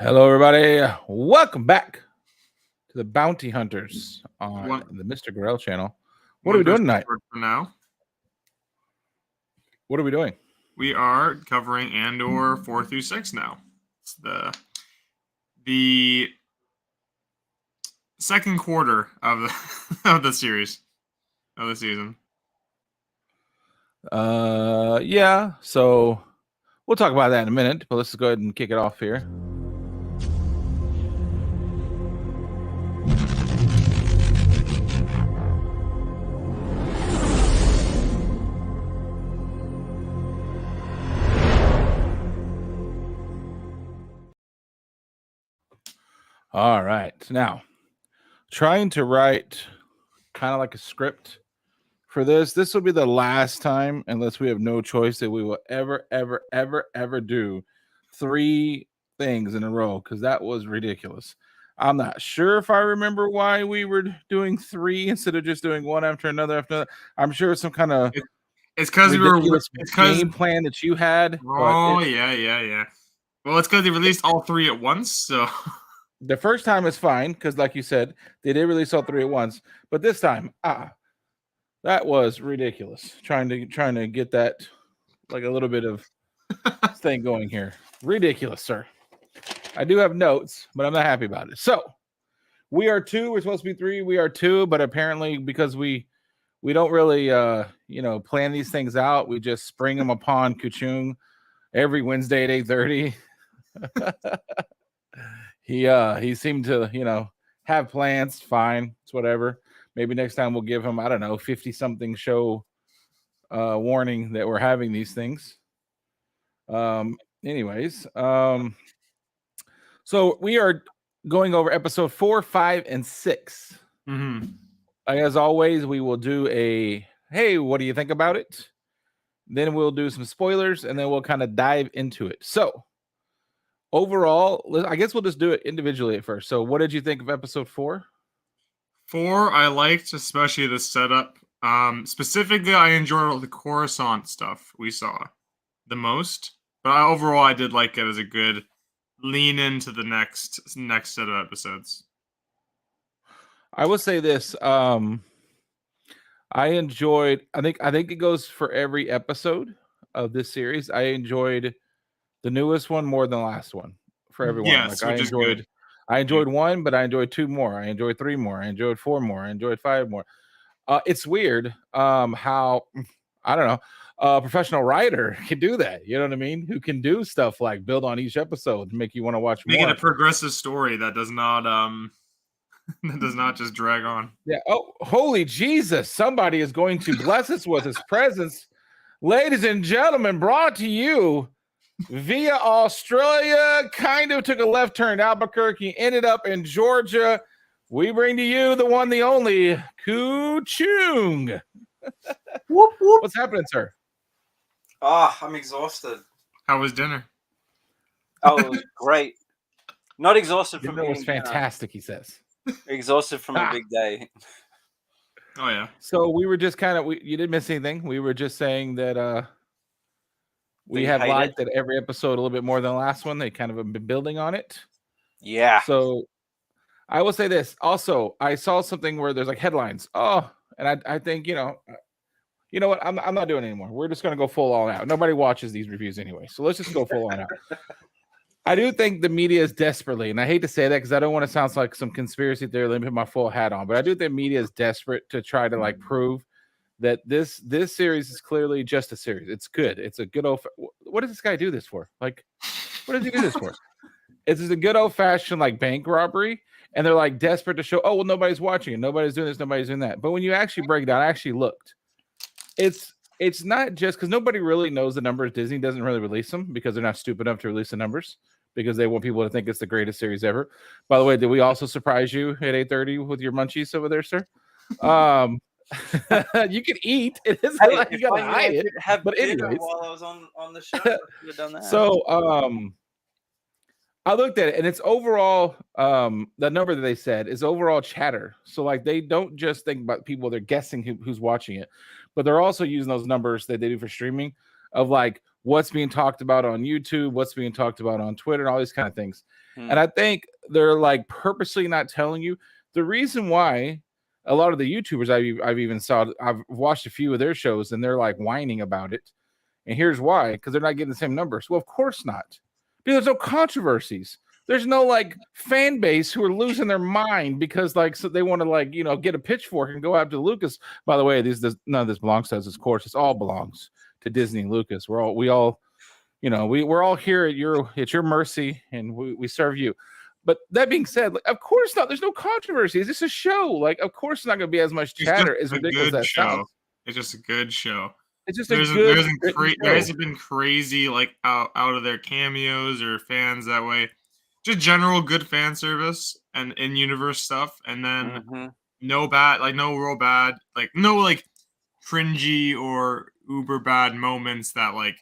Hello, everybody. Welcome back to the Bounty Hunters on One, the MrGarrell channel. What are we doing tonight? For now, What are we doing? we are covering Andor 4 through 6 now. It's the second quarter of the of the series of the season. Yeah. So we'll talk about that in a minute, but let's go ahead and kick it off here. All right. Now, trying to write kind of like a script for this. This will be the last time, unless we have no choice, that we will ever do 3 things in a row, because that was ridiculous. I'm not sure if I remember why we were doing 3 instead of just doing one after another. I'm sure it's some kind of it's because game plan that you had. Oh, yeah. Well, it's because they released all 3 at once, so the first time is fine because, like you said, they did release all 3 at once. But this time, that was ridiculous. Trying to get that like a little bit of thing going here. Ridiculous, sir. I do have notes, but I'm not happy about it. So we are 2. We're supposed to be 3. We are 2, but apparently because we don't really plan these things out, we just spring them upon Kuchung every Wednesday at 8:30. He seemed to have plans. Fine, it's whatever. Maybe next time we'll give him, I don't know, 50-something show warning that we're having these things. Anyways, so we are going over episode 4, 5, and 6. Mm-hmm. As always, we will do a, hey, what do you think about it? Then we'll do some spoilers, and then we'll kind of dive into it. So overall, I guess we'll just do it individually at first. So what did you think of episode 4? 4, I liked, especially the setup. Specifically, I enjoyed all the Coruscant stuff we saw the most. But overall, I did like it as a good lean into the next set of episodes. I will say this. I enjoyed. I think it goes for every episode of this series. I enjoyed the newest one more than the last one for everyone. Yes, like I enjoyed 1, but I enjoyed 2 more. I enjoyed 3 more. I enjoyed 4 more. I enjoyed 5 more. It's weird how, I don't know, a professional writer can do that. You know what I mean? Who can do stuff like build on each episode to make you want to watch more. Make it a progressive story that does not just drag on. Yeah. Oh, holy Jesus! Somebody is going to bless us with his presence, ladies and gentlemen. Brought to you via Australia, kind of took a left turn Albuquerque, ended up in Georgia. We bring to you the one, the only, Kuchung. Whoop, whoop. What's happening, sir? I'm exhausted. How was dinner? Oh, it was great. Not exhausted from dinner was fantastic, he says. Exhausted from a big day. Oh, yeah. So we were just kind of, you didn't miss anything. We were just saying that we have liked that every episode a little bit more than the last one. They kind of have been building on it. Yeah. So I will say this. Also, I saw something where there's like headlines. Oh, and I think, you know what? I'm not doing it anymore. We're just going to go full on out. Nobody watches these reviews anyway. So let's just go full on out. I do think the media is desperately, and I hate to say that because I don't want to sound like some conspiracy theory. Let me put my full hat on, but I do think media is desperate to try to like prove that this series is clearly just a series. It's good. It's a good old. What does this guy do this for? Like, what does he do this for? It's just a good old fashioned like bank robbery, and they're like desperate to show. Oh well, nobody's watching it. Nobody's doing this. Nobody's doing that. But when you actually break it down, I actually looked. It's not just because nobody really knows the numbers. Disney doesn't really release them because they're not stupid enough to release the numbers because they want people to think it's the greatest series ever. By the way, did we also surprise you at 8:30 with your munchies over there, sir? You can eat. It isn't like you gotta hide it. But anyways, while I was on the show, I could have done that. So I looked at it and it's overall the number that they said is overall chatter. So like they don't just think about people, they're guessing who's watching it, but they're also using those numbers that they do for streaming of like what's being talked about on YouTube, what's being talked about on Twitter, and all these kind of things. Hmm. And I think they're like purposely not telling you the reason why. A lot of the YouTubers I've watched a few of their shows, and they're like whining about it. And here's why: because they're not getting the same numbers. Well, of course not. Because there's no controversies. There's no like fan base who are losing their mind because like so they want to like get a pitchfork and go after Lucas. By the way, none of this belongs to us. Of course, it all belongs to Disney and Lucas. We're all we're all here at your mercy, and we serve you. But that being said, like, of course not. There's no controversy. It's just a show. Like, of course, it's not going to be as much chatter as ridiculous as that sounds. It's just a good show. It's just there show. hasn't been crazy like out of their cameos or fans that way. Just general good fan service and in-universe stuff, and then no real bad, like no like cringy or uber bad moments that like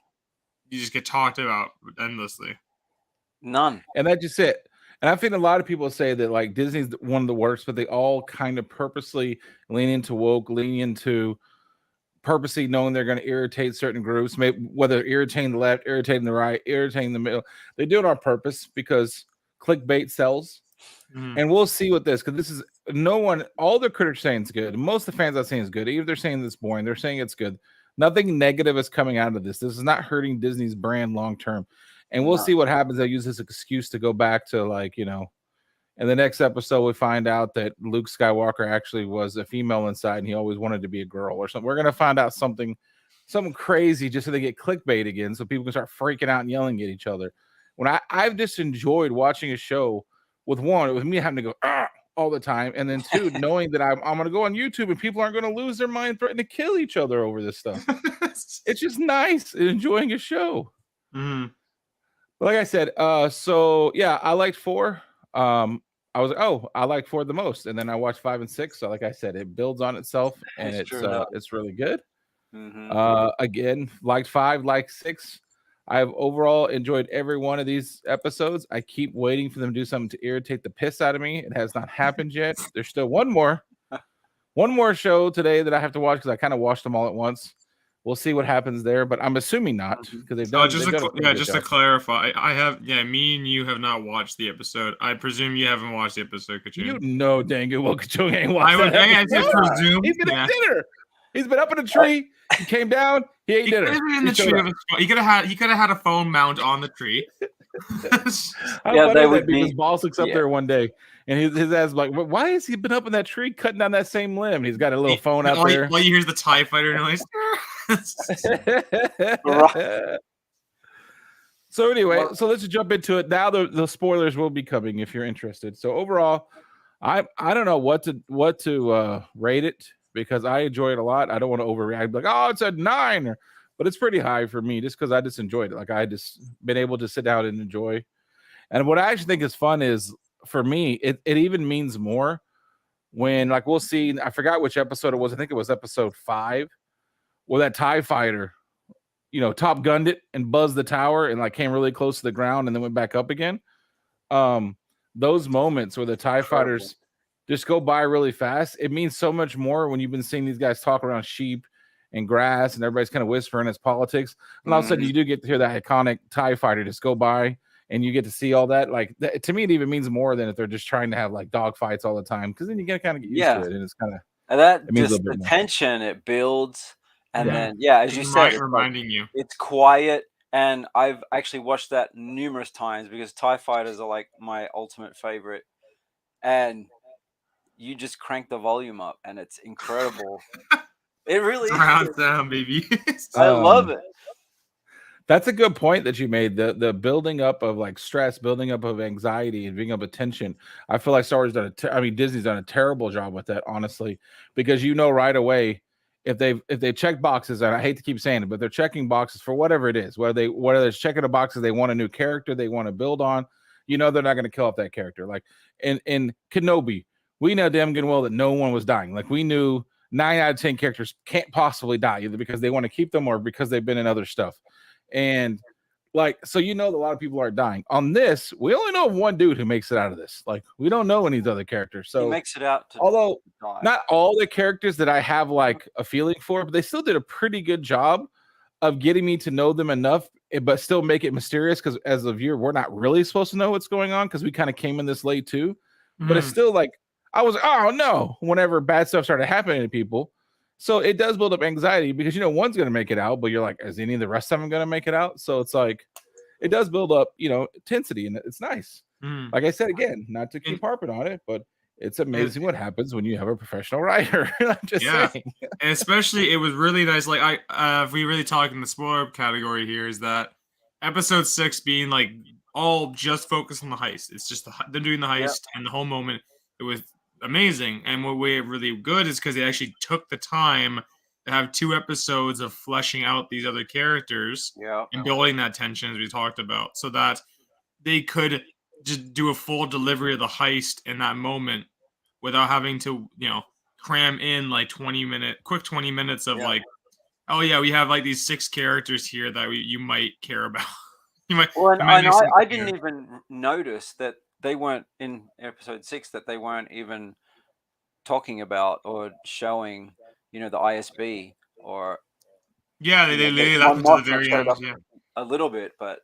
you just get talked about endlessly. None. And that's just it. And I think a lot of people say that like Disney's one of the worst, but they all kind of purposely lean into woke, lean into purposely knowing they're going to irritate certain groups, maybe whether irritating the left, irritating the right, irritating the middle. They do it on purpose because clickbait sells. And we'll see with this, because this is all the critics saying it's good. Most of the fans are saying it's good. Even if they're saying it's boring, they're saying it's good. Nothing negative is coming out of this. This is not hurting Disney's brand long term. And we'll see what happens. They'll use this excuse to go back to like, in the next episode, we find out that Luke Skywalker actually was a female inside and he always wanted to be a girl or something. We're going to find out something crazy just so they get clickbait again. So people can start freaking out and yelling at each other. When I've just enjoyed watching a show with me having to go all the time. And then two, knowing that I'm going to go on YouTube and people aren't going to lose their mind threatening to kill each other over this stuff. It's just nice enjoying a show. Like I said, so yeah, I liked 4. I was like, I like 4 the most, and then I watched 5 and 6. So, like I said, it builds on itself, and it's really good. Again, liked 5, liked 6. I've overall enjoyed every one of these episodes. I keep waiting for them to do something to irritate the piss out of me. It has not happened yet. There's still one more show today that I have to watch because I kind of watched them all at once. We'll see what happens there, but I'm assuming not because they've done. Just to clarify, me and you have not watched the episode. I presume you haven't watched the episode, Kachun. You know, dang good, well, Kachun ain't watched. I presume he's been at dinner. He's been up in a tree. He came down. He ate dinner. He could have had a phone mount on the tree. His boss looks up there one day, and his ass like, why has he been up in that tree cutting down that same limb? He's got a little phone out there. All you hear is the TIE fighter noise. So anyway, so let's jump into it now. The spoilers will be coming if you're interested. So overall, I don't know what to rate it because I enjoy it a lot. I don't want to overreact like, oh, it's a 9, but it's pretty high for me just because I just enjoyed it. Like I just been able to sit down and enjoy. And what I actually think is fun is for me, it even means more when like we'll see. I forgot which episode it was. I think it was episode 5. Where that TIE fighter, Top Gunned it and buzzed the tower and like came really close to the ground and then went back up again. Those moments where the TIE fighters just go by really fast, it means so much more when you've been seeing these guys talk around sheep and grass and everybody's kind of whispering it's politics. And all of a sudden you do get to hear that iconic TIE fighter just go by and you get to see all that. Like to me, it even means more than if they're just trying to have like dog fights all the time. Cause then you kind of get used to it and it's kind of, and that just the tension it builds. And then, as you said, it's quiet. And I've actually watched that numerous times because TIE fighters are like my ultimate favorite. And you just crank the volume up and it's incredible. It really surround sound, baby. I love it. That's a good point that you made. The building up of like stress, building up of anxiety, and building up of tension. I feel like Star Wars Disney's done a terrible job with that, honestly, because right away if they check boxes, and I hate to keep saying it, but they're checking boxes for whatever it is, whether it's checking the boxes, they want a new character they want to build on, they're not going to kill off that character. Like in Kenobi, we know damn good well that no one was dying. Like we knew 9 out of 10 characters can't possibly die either because they want to keep them or because they've been in other stuff. And like, so that a lot of people are dying. On this, we only know of one dude who makes it out of this. Like, we don't know any of these other characters. So he makes it out. Although not all the characters that I have like a feeling for, but they still did a pretty good job of getting me to know them enough but still make it mysterious, because as a viewer, we're not really supposed to know what's going on because we kind of came in this late too. But it's still like, I was, oh no, whenever bad stuff started happening to people. So it does build up anxiety because one's going to make it out, but you're like, is any of the rest of them going to make it out? So it's like, it does build up, intensity, and it's nice. Like I said, again, not to keep harping on it, but it's amazing what happens when you have a professional writer. I'm just saying. And especially, it was really nice. Like if we really talk in the spoiler category here, is that episode 6 being like all just focused on the heist. It's just them doing the heist and the whole moment. It was amazing. And what made it really good is because they actually took the time to have 2 episodes of fleshing out these other characters and building that tension, as we talked about, so that they could just do a full delivery of the heist in that moment without having to, cram in like 20 minutes of like, oh yeah, we have like these 6 characters here that you might care about. I didn't even notice that they weren't in episode 6, that they weren't even talking about or showing, the ISB or. Yeah, they left into the very end. A little bit, but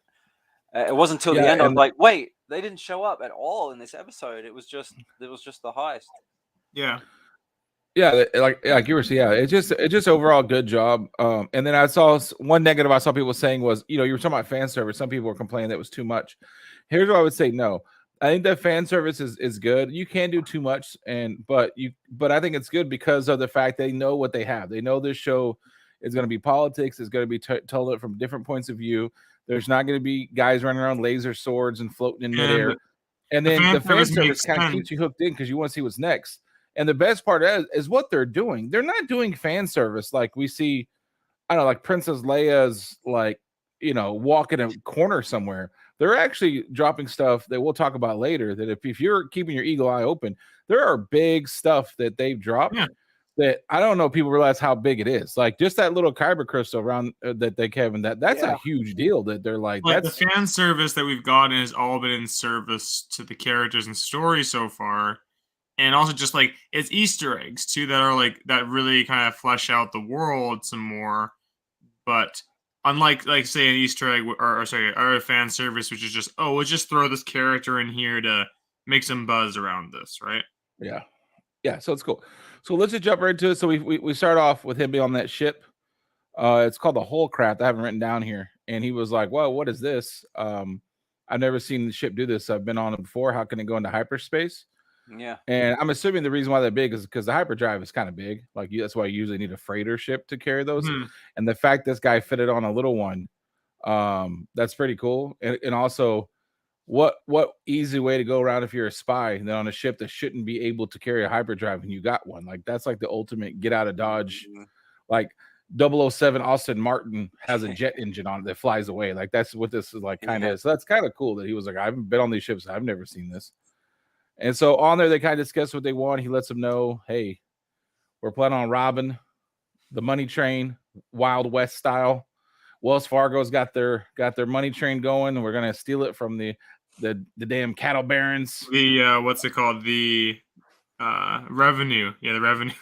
it wasn't until the end. I was like, wait, they didn't show up at all in this episode. It was just the heist. Yeah. Yeah, like you were saying, it's just overall good job. And then I saw one negative I saw people saying was, you were talking about fan service. Some people were complaining that it was too much. Here's what I would say: no, I think that fan service is good. You can do too much, but I think it's good because of the fact they know what they have. They know this show is going to be politics. It's going to be told from different points of view. There's not going to be guys running around laser swords and floating in midair. And then the fan service kind of keeps you hooked in because you want to see what's next. And the best part is what they're doing. They're not doing fan service like we see, I don't know, like Princess Leia's like, walk in a corner somewhere. They're actually dropping stuff that we'll talk about later, that if you're keeping your eagle eye open, there are big stuff that they've dropped that I don't know people realize how big it is. Like just that little kyber crystal around that they Kevin, that's a huge deal that they're like that's the fan service that we've gotten has all been in service to the characters and story so far. And also just like it's Easter eggs too that are like that really kind of flesh out the world some more. But unlike like say an Easter egg or a fan service, which is just, we'll just throw this character in here to make some buzz around this, right? Yeah. Yeah, so it's cool. So let's just jump right into it. So we start off with him being on that ship. It's called the Holcraft. I haven't written down here. And he was like, well, what is this? I've never seen the ship do this. I've been on it before. How can it go into hyperspace? Yeah. And I'm assuming the reason why they're big is because the hyperdrive is kind of big. Like that's why you usually need a freighter ship to carry those. And the fact this guy fitted on a little one, that's pretty cool. And also, what easy way to go around if you're a spy than on a ship that shouldn't be able to carry a hyperdrive and you got one. Like that's like the ultimate get out of Dodge. Like 007 Austin Martin has a jet engine on it that flies away. Like that's what this is like kind of. So that's kind of cool that he was like, I haven't been on these ships. I've never seen this. And so on there, they kind of discuss what they want. He lets them know, hey, we're planning on robbing the money train, Wild West style. Wells Fargo's got their money train going, and we're gonna steal it from the damn cattle barons. The what's it called? The revenue. Yeah, the revenue.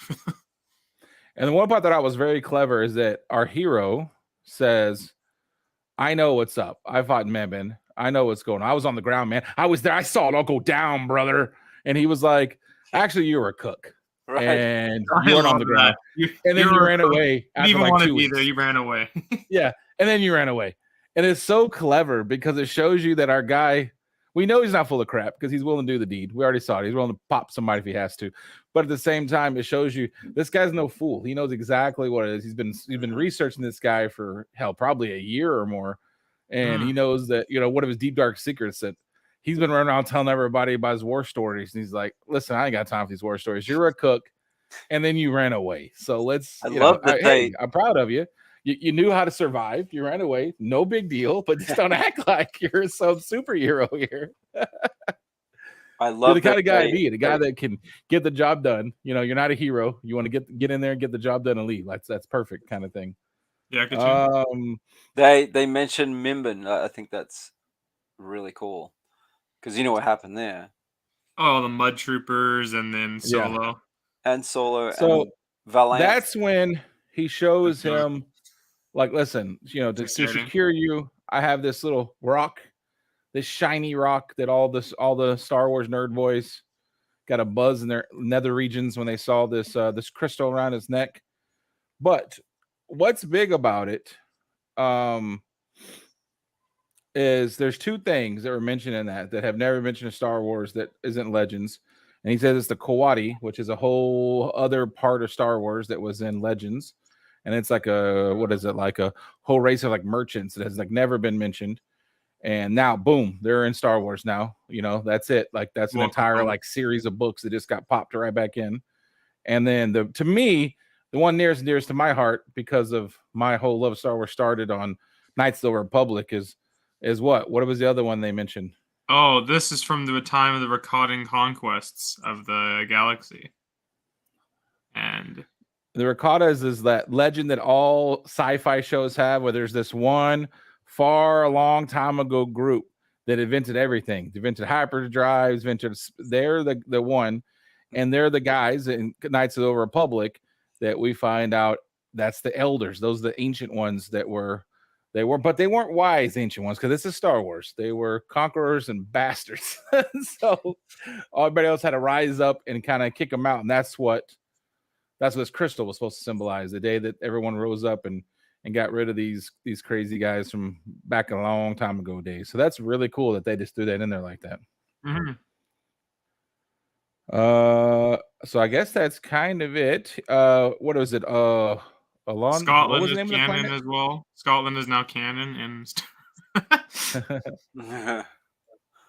And the one part that I was very clever is that our hero says, I know what's up. I fought Mebane. I know what's going on. I was on the ground, man. I was there. I saw it all go down, brother. And he was like, actually, you were a cook. Right. And you weren't on the ground. And then you ran away. You didn't even want to be there. You ran away. Yeah. And then you ran away. And it's so clever because it shows you that our guy, we know he's not full of crap because he's willing to do the deed. We already saw it. He's willing to pop somebody if he has to. But at the same time, it shows you this guy's no fool. He knows exactly what it is. He's been researching this guy for probably a year or more. And he knows that, one of his deep, dark secrets that he's been running around telling everybody about his war stories. And he's like, listen, I ain't got time for these war stories. You're a cook. And then you ran away. So I'm proud of you. You knew how to survive. You ran away. No big deal. But just don't act like you're some superhero here. I love you're the kind of guy to be. The guy that can get the job done. You're not a hero. You want to get in there and get the job done and leave. That's perfect kind of thing. Yeah, they mentioned Mimban. I think that's really cool because you know what happened there. Oh, the Mud Troopers and then Solo. And Solo. So and Valance. That's when he shows him, like, listen, to secure you, I have this little rock, this shiny rock that all the Star Wars nerd boys got a buzz in their nether regions when they saw this crystal around his neck. But what's big about it is there's two things that were mentioned in that have never mentioned in Star Wars that isn't Legends. And he says it's the Kawadi, which is a whole other part of Star Wars that was in Legends. And it's like like a whole race of like merchants that has like never been mentioned. And now, boom, they're in Star Wars now. You know, that's it. Like that's an entire like series of books that just got popped right back in. And then to me, the one nearest to my heart, because of my whole love of Star Wars started on Knights of the Republic, is what? What was the other one they mentioned? Oh, this is from the time of the Rakatan conquests of the galaxy. And the Rakatas is that legend that all sci-fi shows have, where there's this one far a long time ago group that invented everything. They invented hyperdrives, they're the one, and they're the guys in Knights of the Republic that we find out that's the elders. Those are the ancient ones but they weren't wise ancient ones, because this is Star Wars. They were conquerors and bastards. So everybody else had to rise up and kind of kick them out. And that's what this crystal was supposed to symbolize, the day that everyone rose up and got rid of these crazy guys from back a long time ago days. So that's really cool that they just threw that in there like that. Mm-hmm. So I guess that's kind of it. What was it? Scotland, what was the name canon of the planet? As well. Scotland is now canon, and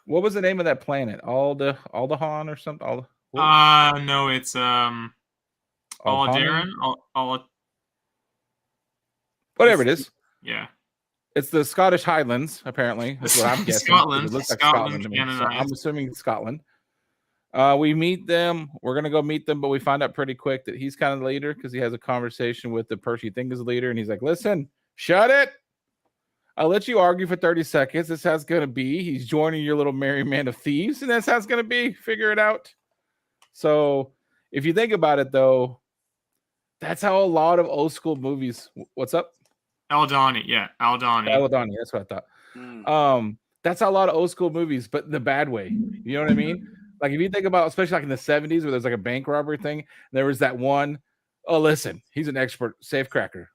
what was the name of that planet? Aldehan or something? No, it's Alderan. Whatever it is. Yeah. It's the Scottish Highlands, apparently. That's what I'm guessing. Scotland. It looks like Scotland to me. So I'm assuming Scotland. We meet them. We're gonna go meet them, but we find out pretty quick that he's kind of the leader, because he has a conversation with the person you think is the leader, and he's like, "Listen, shut it. I'll let you argue for 30 seconds. This is how it's gonna be. He's joining your little merry man of thieves, and that's how it's gonna be. Figure it out." So if you think about it, though, that's how a lot of old school movies. What's up? Aldani, yeah, Aldani. That's what I thought. That's how a lot of old school movies, but the bad way. You know what I mean? Like if you think about, especially like in the 70s, where there's like a bank robbery thing, there was that one. Oh, listen, he's an expert safecracker.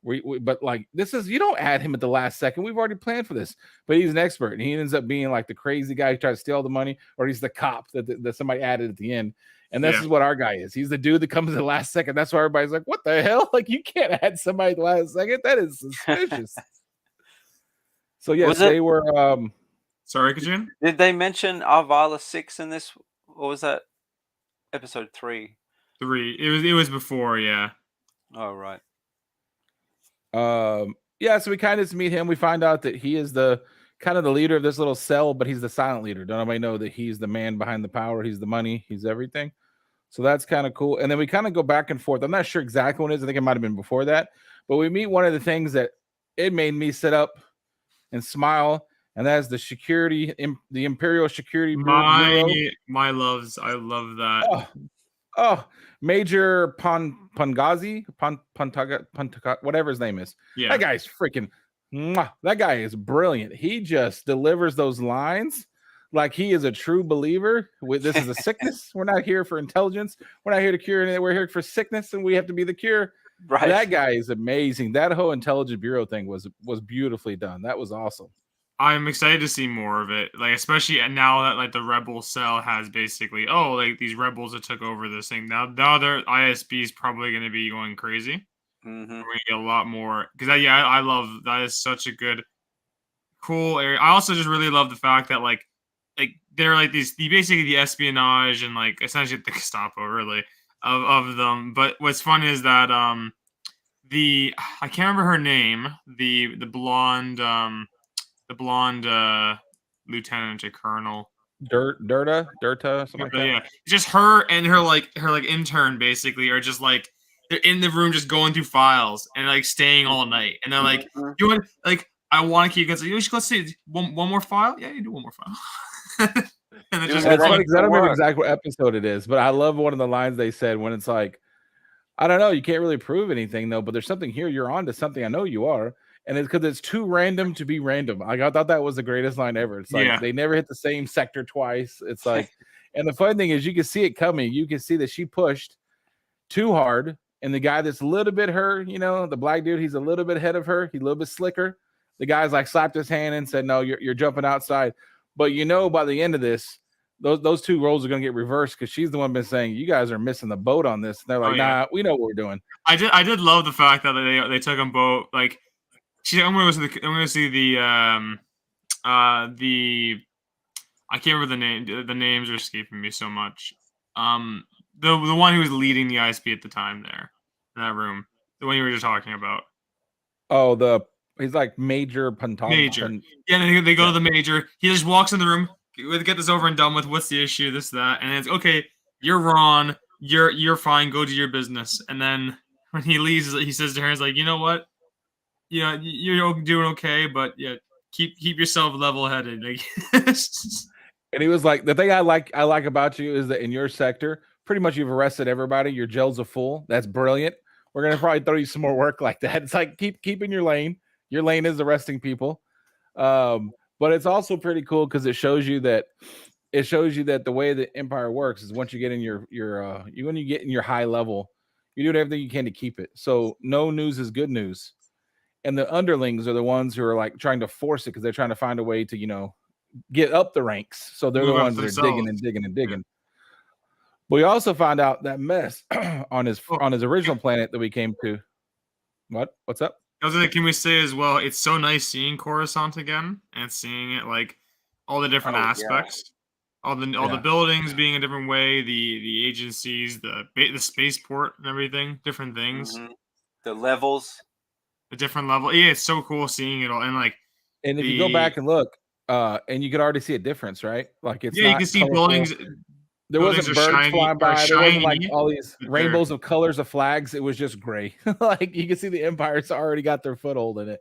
But like this is, you don't add him at the last second. We've already planned for this. But he's an expert, and he ends up being like the crazy guy who tried to steal the money, or he's the cop that somebody added at the end. And this is what our guy is. He's the dude that comes at the last second. That's why everybody's like, "What the hell? Like you can't add somebody at the last second. That is suspicious." So yes, they were. Sorry, Kajun? Did they mention Arvala 6 in this? What was that? Episode 3. 3. It was before, yeah. Oh right. Yeah. So we kind of just meet him. We find out that he is the kind of the leader of this little cell, but he's the silent leader. Don't nobody know that he's the man behind the power. He's the money. He's everything. So that's kind of cool. And then we kind of go back and forth. I'm not sure exactly what it is. I think it might have been before that. But we meet one of the things that it made me sit up and smile, and that is the Imperial Security Bureau. My loves. I love that. Oh, Major Pangazi, whatever his name is. Yeah. That guy's freaking. That guy is brilliant. He just delivers those lines like he is a true believer. This is a sickness. We're not here for intelligence. We're not here to cure anything. We're here for sickness, and we have to be the cure. Right. That guy is amazing. That whole Intelligence Bureau thing was beautifully done. That was awesome. I'm excited to see more of it. Like, especially now that like the Rebel cell has basically, like these rebels that took over this thing. Now their ISB is probably going to be going crazy. Mm-hmm. We're going to get a lot more, because I love that. Is such a good, cool area. I also just really love the fact that like they're like basically the espionage and like essentially the Gestapo really of them. But what's fun is that I can't remember her name, the blonde lieutenant or colonel. Dirta, something like that. Yeah, just her and her intern basically are just like, they're in the room just going through files and like staying all night, and they're like, "You want like I want to keep going. You should go see one more file. Yeah, you do one more file." And it's funny because I don't remember exactly what episode it is, but I love one of the lines they said when it's like, "I don't know, you can't really prove anything though, but there's something here. You're on to something. I know you are." And it's because it's too random to be random. Like, I thought that was the greatest line ever. It's like they never hit the same sector twice. It's like, and the fun thing is you can see it coming. You can see that she pushed too hard. And the guy that's a little bit her, the black dude, he's a little bit ahead of her. He's a little bit slicker. The guy's like slapped his hand and said, no, you're jumping outside. But by the end of this, those two roles are going to get reversed because she's the one been saying, you guys are missing the boat on this. And they're like, nah, we know what we're doing. I did love the fact that they took them both. Like, she's like, I'm going to see the I can't remember the name. The names are escaping me so much. The one who was leading the ISP at the time there in that room, the one you were just talking about. Oh, he's like Major Panton. Major. Yeah, they go to the Major. He just walks in the room. Get this over and done with. What's the issue? This, that, and it's okay. You're wrong. You're fine. Go do your business. And then when he leaves, he says to her, "He's like, you know what? Yeah, you're doing okay, but yeah, keep yourself level-headed." Like, and he was like, "The thing I like about you is that in your sector, pretty much you've arrested everybody. Your jails are full. That's brilliant. We're gonna probably throw you some more work like that." It's like keep in your lane. Your lane is arresting people. But it's also pretty cool because it shows you that the way the Empire works is once you get in when you get in your high level, you're doing everything you can to keep it. So no news is good news. And the underlings are the ones who are like trying to force it because they're trying to find a way to, get up the ranks. So they're the ones that are digging and digging and digging. Yeah. We also found out that Mess on his original planet that we came to. What's up? I was like, can we say as well, it's so nice seeing Coruscant again and seeing it like all the different aspects, all the buildings being a different way, the agencies, the spaceport and everything, different things, the levels, the different level. Yeah, it's so cool seeing it all. And if you go back and look, and you could already see a difference, right? Like it's you can see colorful. buildings. There wasn't birds flying by. There wasn't like all these rainbows of colors of flags. It was just gray. Like you can see the Empire's already got their foothold in it.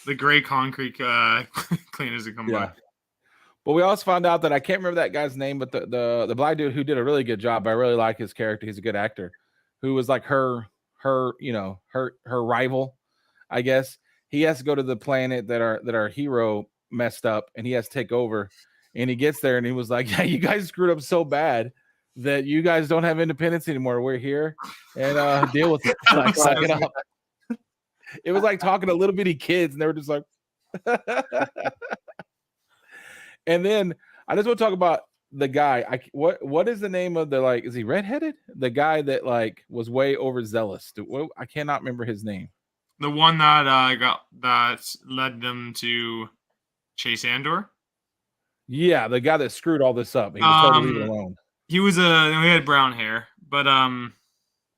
The gray concrete cleaners that come by. But we also found out that I can't remember that guy's name, but the black dude who did a really good job. I really like his character. He's a good actor. Who was like her rival, I guess. He has to go to the planet that our hero messed up, and he has to take over. And he gets there and he was like, yeah, you guys screwed up so bad that you guys don't have independence anymore. We're here and deal with it. Like, suck it up. It was like talking to little bitty kids and they were just like, and then I just want to talk about the guy. What is the name of is he redheaded? The guy that like was way overzealous. I cannot remember his name. The one that led them to chase Andor. Yeah, the guy that screwed all this up. He was told to leave it alone. He had brown hair, but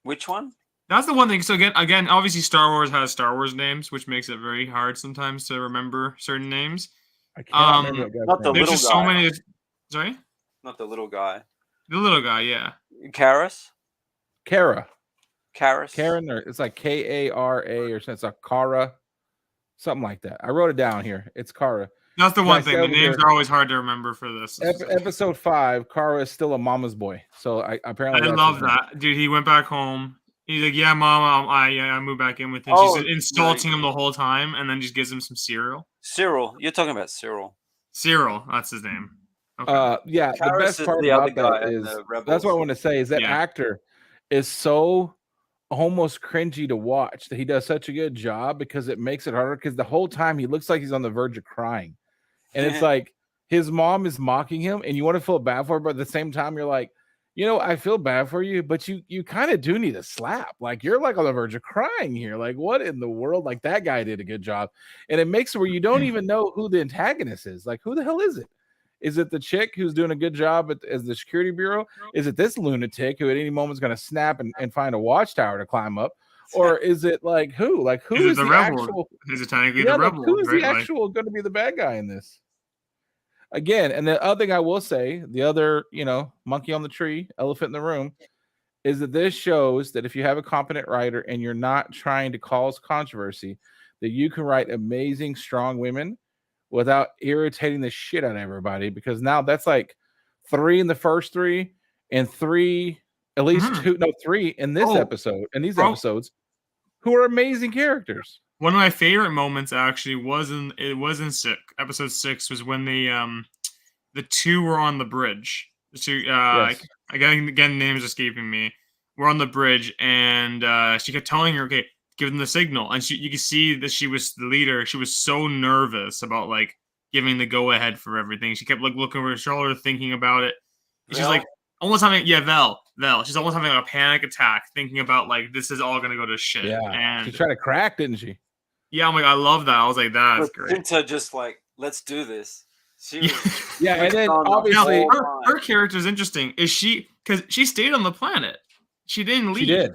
which one? That's the one thing. So again, obviously Star Wars has Star Wars names, which makes it very hard sometimes to remember certain names. I can't remember that guy's not the name. little There's just guy. so many. Sorry, not the little guy. The little guy, yeah. Karis. Karen, or it's like Kara or something. It's like Kara, something like that. I wrote it down here. It's Kara. That's the one thing. The names are always hard to remember for this. Episode 5, Kara is still a mama's boy. So I love that, dude. He went back home. He's like, "Yeah, mom, I moved back in with him." She's insulting him the whole time, and then just gives him some cereal. Cyril, you're talking about Cyril. Cyril, that's his name. Okay. Yeah. Karis the best part about that is that's what I want to say is that actor is so almost cringy to watch that he does such a good job because it makes it harder because the whole time he looks like he's on the verge of crying. And it's like his mom is mocking him and you want to feel bad for her, but at the same time, you're like, I feel bad for you, but you kind of do need a slap. Like you're like on the verge of crying here. Like what in the world? Like that guy did a good job. And it makes it where you don't even know who the antagonist is. Like who the hell is it? Is it the chick who's doing a good job as the security bureau? Is it this lunatic who at any moment is going to snap and find a watchtower to climb up? Or is it like who? Like who is the actual? Is it technically the rebel? Who is the actual going to be the bad guy in this? Again, and the other thing I will say, the other monkey on the tree, elephant in the room, is that this shows that if you have a competent writer and you're not trying to cause controversy, that you can write amazing, strong women without irritating the shit out of everybody. Because now that's like 3 in the first 3 and 3, at least 3 in this episode, in these episodes, who are amazing characters. One of my favorite moments actually was in episode 6 was when the two were on the bridge. The two, Yes. again, names escaping me. We're on the bridge, and she kept telling her, "Okay, give them the signal." And you can see that she was the leader. She was so nervous about like giving the go ahead for everything. She kept like looking over her shoulder, thinking about it. She's like almost having Vel. She's almost having a panic attack, thinking about like this is all gonna go to shit. Yeah, and she tried to crack, didn't she? Yeah, I'm like, I love that. I was like, that's great. Pinta just like, let's do this. She was, yeah, and then obviously her character is interesting. Is she because she stayed on the planet? She didn't leave. She did,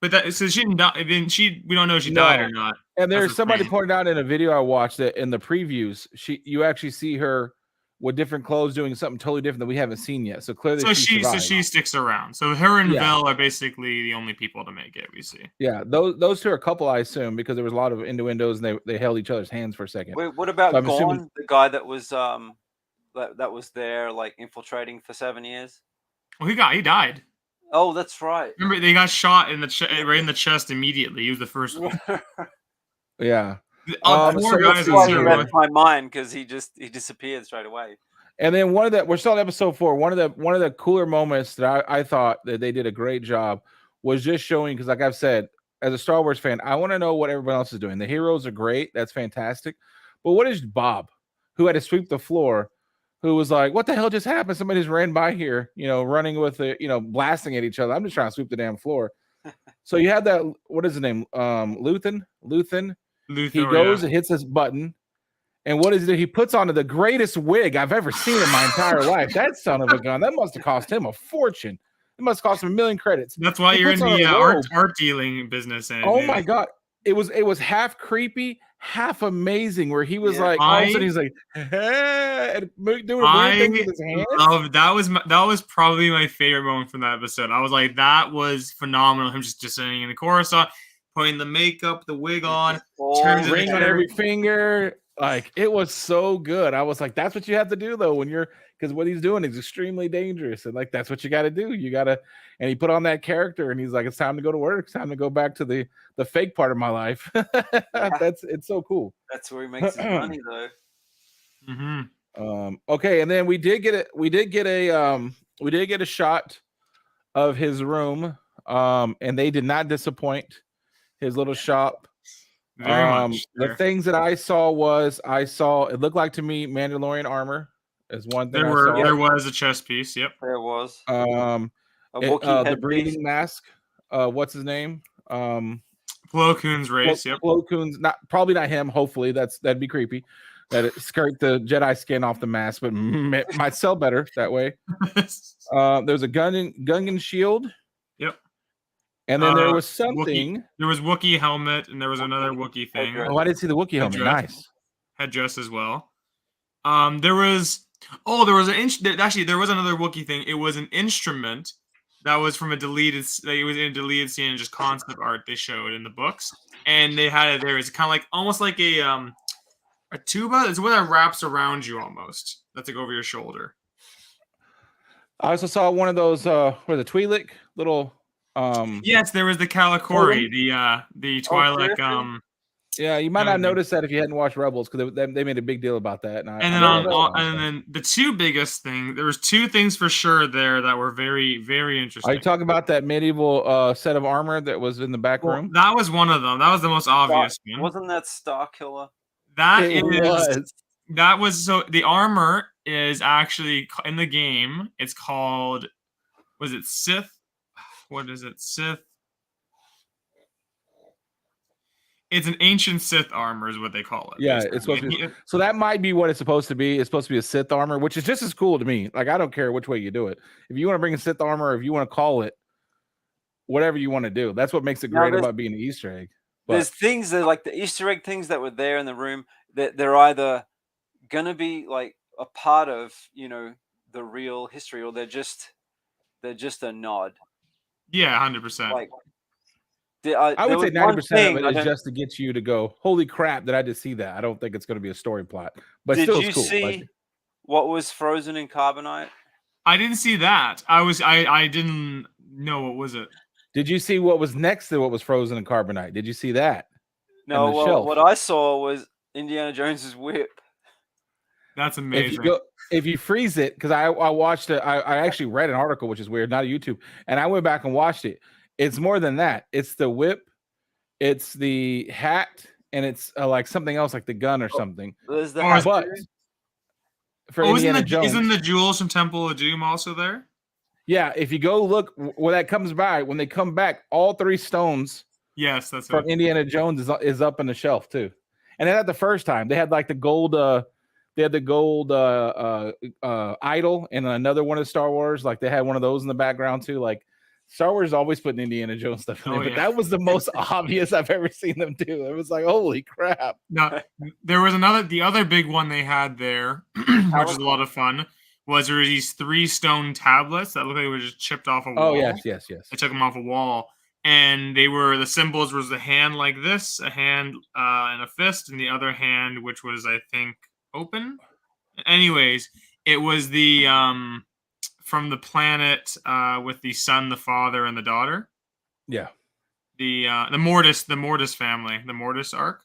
but that so she didn't die. Then we don't know if she died or not. And there's somebody pointed out in a video I watched that in the previews, you actually see her with different clothes doing something totally different that we haven't seen yet. So clearly, she sticks around. So her and Vel are basically the only people to make it. We see. Yeah, those two are a couple, I assume, because there was a lot of innuendos and they held each other's hands for a second. Wait, what about Gorn, the guy that was that was there like infiltrating for 7 years? Well, he died. Oh, that's right. Remember, they got shot in the right in the chest immediately. He was the first one. Yeah. Poor guy read my mind because he disappeared straight away. And then we're still on episode 4. One of the cooler moments that I thought that they did a great job was just showing, because like I've said, as a Star Wars fan, I want to know what everyone else is doing. The heroes are great, that's fantastic, but what is Bob, who had to sweep the floor, who was like, what the hell just happened? Somebody just ran by here, running with blasting at each other. I'm just trying to sweep the damn floor. So you had that, what is his name? Luthen. He goes and hits this button, and what is it? He puts on the greatest wig I've ever seen in my entire life. That son of a gun. That must have cost him a fortune. It must cost him 1 million credits. That's why you're in the art dealing business. Oh my god. It was half creepy, half amazing, where he was like, all of a sudden he's like, hey, and doing weird things with his hands. That was probably my favorite moment from that episode. I was like, that was phenomenal. Him just sitting in the Coruscant, putting the makeup, the wig on, turns ring on every finger. Like, it was so good. I was like, that's what you have to do though because what he's doing is extremely dangerous, and like that's what you got to do. And he put on that character, and he's like, it's time to go to work. It's time to go back to the fake part of my life. It's so cool. That's where he makes his money though. Mm-hmm. Okay, and then we did get a shot of his room, and they did not disappoint. His little shop. The things that I saw it looked like to me Mandalorian armor is one thing. There was a chest piece. Yep, there was. The breathing mask. What's his name? Plo Koon's race. Yep, Plo Koon's probably not him. Hopefully, that'd be creepy. That it scraped the Jedi skin off the mask, but might sell better that way. There's a Gungan shield. Yep. And then there was something. There was Wookiee helmet, and there was another Wookiee thing. Oh, I didn't see the Wookiee helmet. Nice headdress as well. There was another Wookiee thing. It was an instrument that was from it was in a deleted scene and just concept art they showed in the books, and they had it there. It's kind of like almost like a tuba. It's one that wraps around you almost. That's like over your shoulder. I also saw one of those the Twi'lek little. Yes, there was the Kalikori, the Twi'lek. Yeah, you might not notice that if you hadn't watched Rebels, because they made a big deal about that. And then the two biggest thing, there was two things for sure there that were very, very interesting. Are you talking about that medieval set of armor that was in the back room? That was one of them. That was the most obvious one. Wasn't that Starkiller? That was so the armor is actually in the game. It's called, was it Sith? What is it? Sith. It's an ancient Sith armor, is what they call it. Yeah, basically. It's supposed to be. So that might be what it's supposed to be. It's supposed to be a Sith armor, which is just as cool to me. Like, I don't care which way you do it. If you want to bring a Sith armor, or if you want to call it whatever you want to do, that's what makes it great about being an Easter egg. But there's things that, like the Easter egg things that were there in the room, that they're either gonna be like a part of the real history, or they're just a nod. Yeah, 100%. Like, I would say 90% of it is just to get you to go, holy crap, did I just see that? I don't think it's going to be a story plot. But still, it's cool. Did you see what was frozen in carbonite? I didn't see that. I didn't know. What was it? Did you see what was next to what was frozen in carbonite? Did you see that? No, well, what I saw was Indiana Jones's whip. That's amazing. If you freeze it, because I watched it, I actually read an article, which is weird, not a YouTube, and I went back and watched it. It's more than that. It's the whip, it's the hat, and it's like something else, like the gun or something. There's the hat. But for Indiana Jones, isn't the jewels from Temple of Doom also there? Yeah, if you go look when that comes by, when they come back, all 3 stones. Yes, that's from Indiana Jones is up on the shelf too, and not the first time. They had like the gold. They had the gold idol in another one of Star Wars. Like they had one of those in the background too. Like Star Wars is always putting Indiana Jones stuff in there, but that was the most obvious I've ever seen them do. It was like, holy crap! No, there was the other big one they had there, which was a lot of fun. Was there these 3 stone tablets that looked like they were just chipped off a wall? Oh yes. They took them off a wall, and the symbols was a hand like this, a hand and a fist, and the other hand, which was I think open. Anyways, it was the from the planet with the son, the father, and the daughter. Yeah. The Mortis family, the Mortis arc.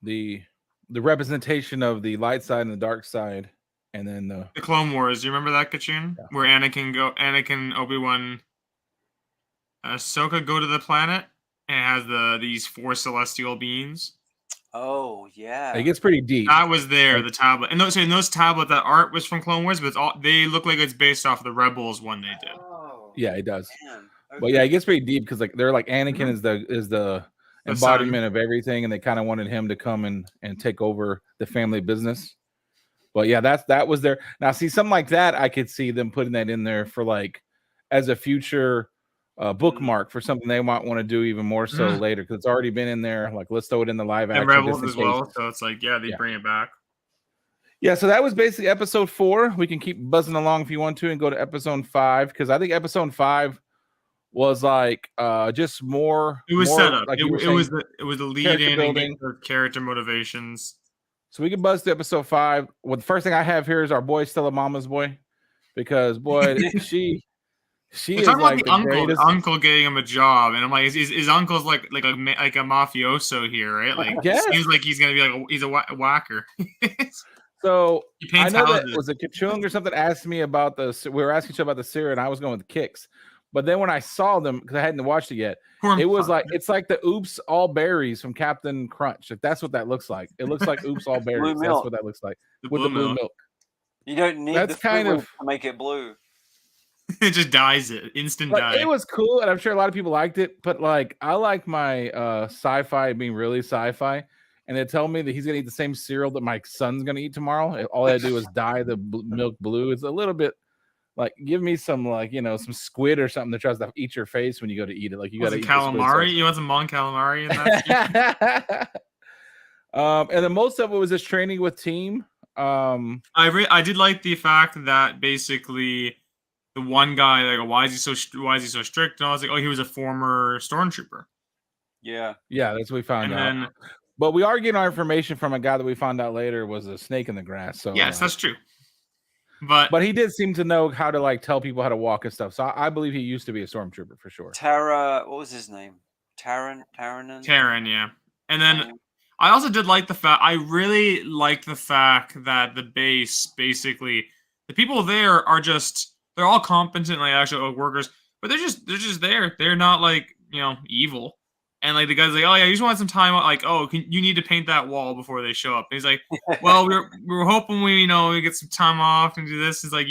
The representation of the light side and the dark side, and then the Clone Wars. Do you remember that cartoon where Anakin, Obi-Wan, Ahsoka go to the planet and it has these 4 celestial beings? Oh yeah, it gets pretty deep. That was there, the tablet, and those tablet, that art was from Clone Wars, but they look like it's based off the Rebels one they did. Oh, yeah, it does. Okay. But yeah, it gets pretty deep because like they're like Anakin is the embodiment of everything, and they kind of wanted him to come and take over the family business. But yeah, that was there. Now, see, something like that, I could see them putting that in there for like as a future bookmark for something they might want to do even more so later, because it's already been in there. Like, let's throw it in the live action. And Rebels as well, so it's like, they bring it back. Yeah, so that was basically episode 4. We can keep buzzing along if you want to and go to episode 5, because I think episode 5 was like just more. It was more, set up. Like it was the lead in building character motivations. So we can buzz to episode 5. Well, the first thing I have here is our boy Stella Mama's boy, because boy, she is like the greatest. Uncle getting him a job, and I'm like, his uncle's like a mafioso here, right? Like, it seems like he's gonna be like he's a whacker. So I know that was a Kachung or something asked me about we were asking each other about the cereal, and I was going with the Kicks. But then when I saw them, because I hadn't watched it yet, it was like it's like the Oops All Berries from Captain Crunch. If that's what that looks like, it looks like Oops All Berries. That's what that looks like with the blue milk. You don't need that's kind of to make it blue. It just dyes it, instant dye. It was cool, and I'm sure a lot of people liked it. But like, I like my sci-fi being really sci-fi, and they tell me that he's gonna eat the same cereal that my son's gonna eat tomorrow. All I do is dye the milk blue. It's a little bit. Like, give me some, like, some squid or something that tries to eat your face when you go to eat it. Like, you got to eat calamari. You want some Mon calamari in that? And then most of it was just training with team. I did like the fact that basically the one guy, like, why is he so strict? And I was like, oh, he was a former stormtrooper. Yeah, that's what we found out. But we are getting our information from a guy that we found out later was a snake in the grass. So yes, that's true. But he did seem to know how to like tell people how to walk and stuff. So I believe he used to be a stormtrooper for sure. What was his name? Taran, yeah. And then I also did like the fact. I really liked the fact that the base, basically, the people there are they're all competent, like actual workers, but they're just there. They're not like evil. And like the guy's like, oh yeah, you just want some time. Like, oh, you need to paint that wall before they show up. And he's like, well, we were hoping we get some time off and do this. It's like,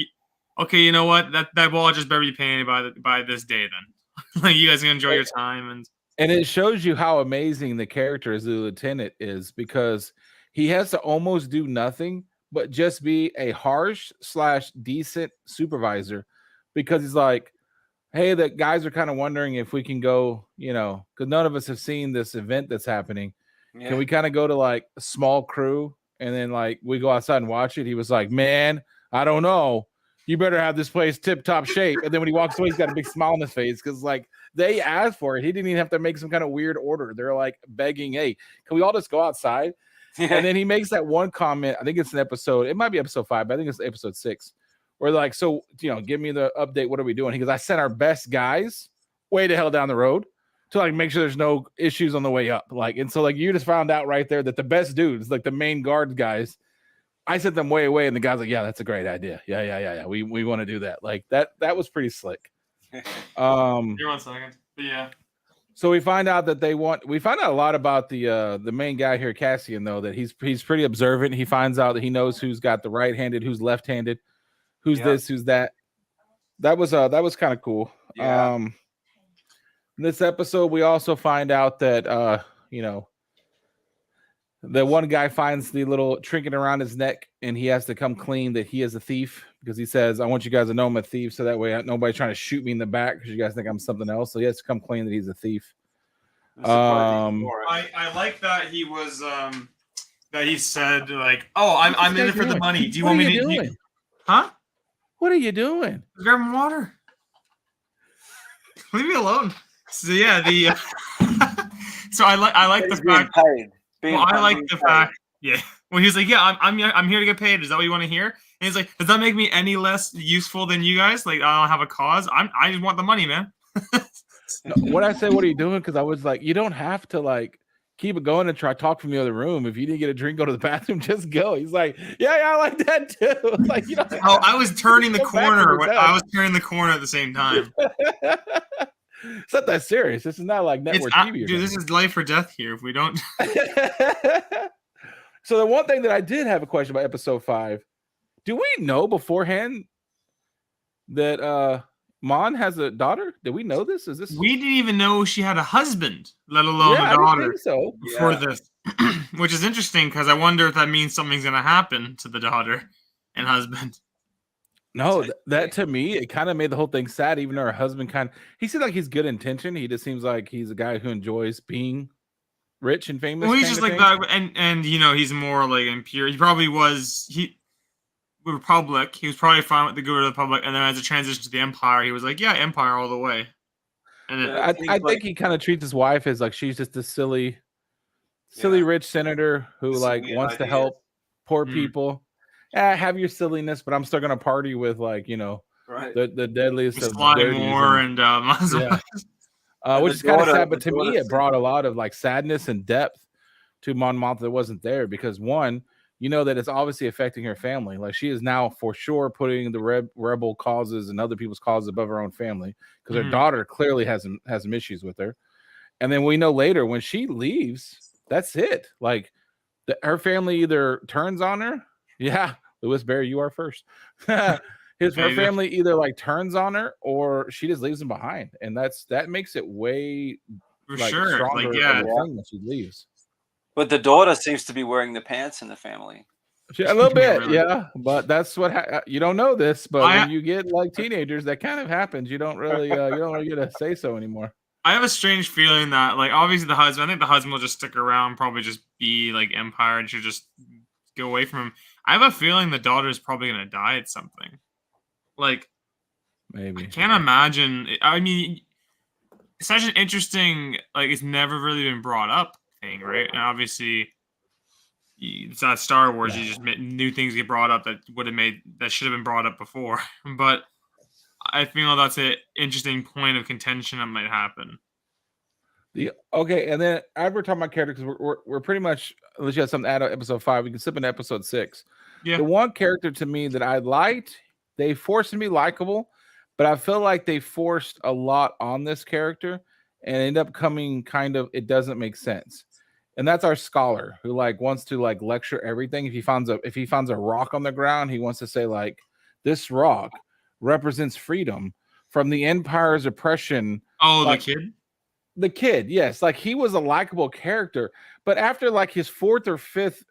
okay, you know what? That wall just better be painted by this day then. Like, you guys can enjoy your time. And it shows you how amazing the character as the lieutenant is, because he has to almost do nothing but just be a harsh / decent supervisor, because he's like, hey, the guys are kind of wondering if we can go, because none of us have seen this event that's happening. Yeah. Can we kind of go to like a small crew and then like we go outside and watch it? He was like, man, I don't know. You better have this place tip top shape. And then when he walks away, he's got a big smile on his face, because like they asked for it. He didn't even have to make some kind of weird order. They're like begging, hey, can we all just go outside? And then he makes that one comment. I think it's an episode. It might be episode 5, but I think it's episode 6. We're like, so, give me the update. What are we doing? He goes, I sent our best guys way the hell down the road. to like make sure there's no issues on the way up. Like, and so like you just found out right there that the best dudes, like the main guard guys, I sent them way away, and the guy's like, yeah, that's a great idea. Yeah. We want to do that. Like that was pretty slick. Here 1 second. But yeah. So we find out that we find out a lot about the main guy here, Cassian, though, that he's pretty observant. He finds out that he knows who's got the right-handed, who's left-handed, who's this, who's that. That was kind of cool. Yeah. In this episode, we also find out that you know, the one guy finds the little trinket around his neck, and he has to come clean that he is a thief, because he says, I want you guys to know I'm a thief, so that way nobody's trying to shoot me in the back because you guys think I'm something else. So he has to come clean that he's a thief. I like that he was that he said like, oh, I'm in it for the money. Do you want me to Huh? What are you doing? Grab water. Leave me alone. So yeah, the so I like the fact. I like the fact. Yeah. When he's like, yeah, I'm here to get paid. Is that what you want to hear? And he's like, does that make me any less useful than you guys? Like, I don't have a cause. I just want the money, man. When I say, what are you doing? Because I was like, you don't have to like keep it going and try to talk from the other room. If you didn't get a drink, go to the bathroom, just go. He's like, yeah, I like that too. Like, you know. Oh, I was turning the corner. I was turning the corner at the same time. It's not that serious. This is not like network TV. Dude, this is life or death here. If we don't. So the one thing that I did have a question about episode 5, do we know beforehand that Mon has a daughter? Did we know this? We didn't even know she had a husband, let alone a daughter. I didn't think so. Before this, which is interesting because I wonder if that means something's going to happen to the daughter and husband. No, that to me, it kind of made the whole thing sad. Even though her husband he seems like he's good intention. He just seems like he's a guy who enjoys being rich and famous. Well, he's just like that, and you know, he's more like impure. He probably was Republic. He was probably fine with the good of the Republic, and then as it transitioned to the Empire, he was like, yeah, Empire all the way. And I think he kind of treats his wife as like she's just a silly rich senator who like wants to help poor people. Have your silliness, but I'm still gonna party with like, you know, the deadliest of more and which is kind of sad. But to me, it brought a lot of like sadness and depth to Mon Mothma that wasn't there, because one, you know that it's obviously affecting her family. Like she is now for sure putting the rebel causes and other people's causes above her own family, because her daughter clearly has some issues with her. And then we know later when she leaves, that's it. Like her family either turns on her. Yeah, Louis Barry, you are first. Her family either like turns on her or she just leaves them behind, and that makes it way stronger. Like, when she leaves. But the daughter seems to be wearing the pants in the family. A little bit, yeah. But that's what you don't know this, but when you get like teenagers, that kind of happens. You don't really get a say so anymore. I have a strange feeling that like obviously the husband. I think the husband will just stick around, probably just be like Empire, and she'll just go away from him. I have a feeling the daughter is probably going to die at something. Like, maybe. I can't imagine. I mean, it's such an interesting, like, it's never really been brought up thing, right? And obviously, it's not Star Wars. You just new things get brought up that should have been brought up before. But I feel that's an interesting point of contention that might happen. Okay, and then as we're talking about characters, we're pretty much, unless you have something to add on episode 5, we can slip into episode 6. Yeah. The one character to me that I liked, they forced him to be likable, but I feel like they forced a lot on this character and end up coming kind of, it doesn't make sense. And that's our scholar who like wants to like lecture everything. If he finds a rock on the ground, he wants to say like, this rock represents freedom from the Empire's oppression. Oh, like, the kid, yes, like he was a likable character, but after like his 4th or 5th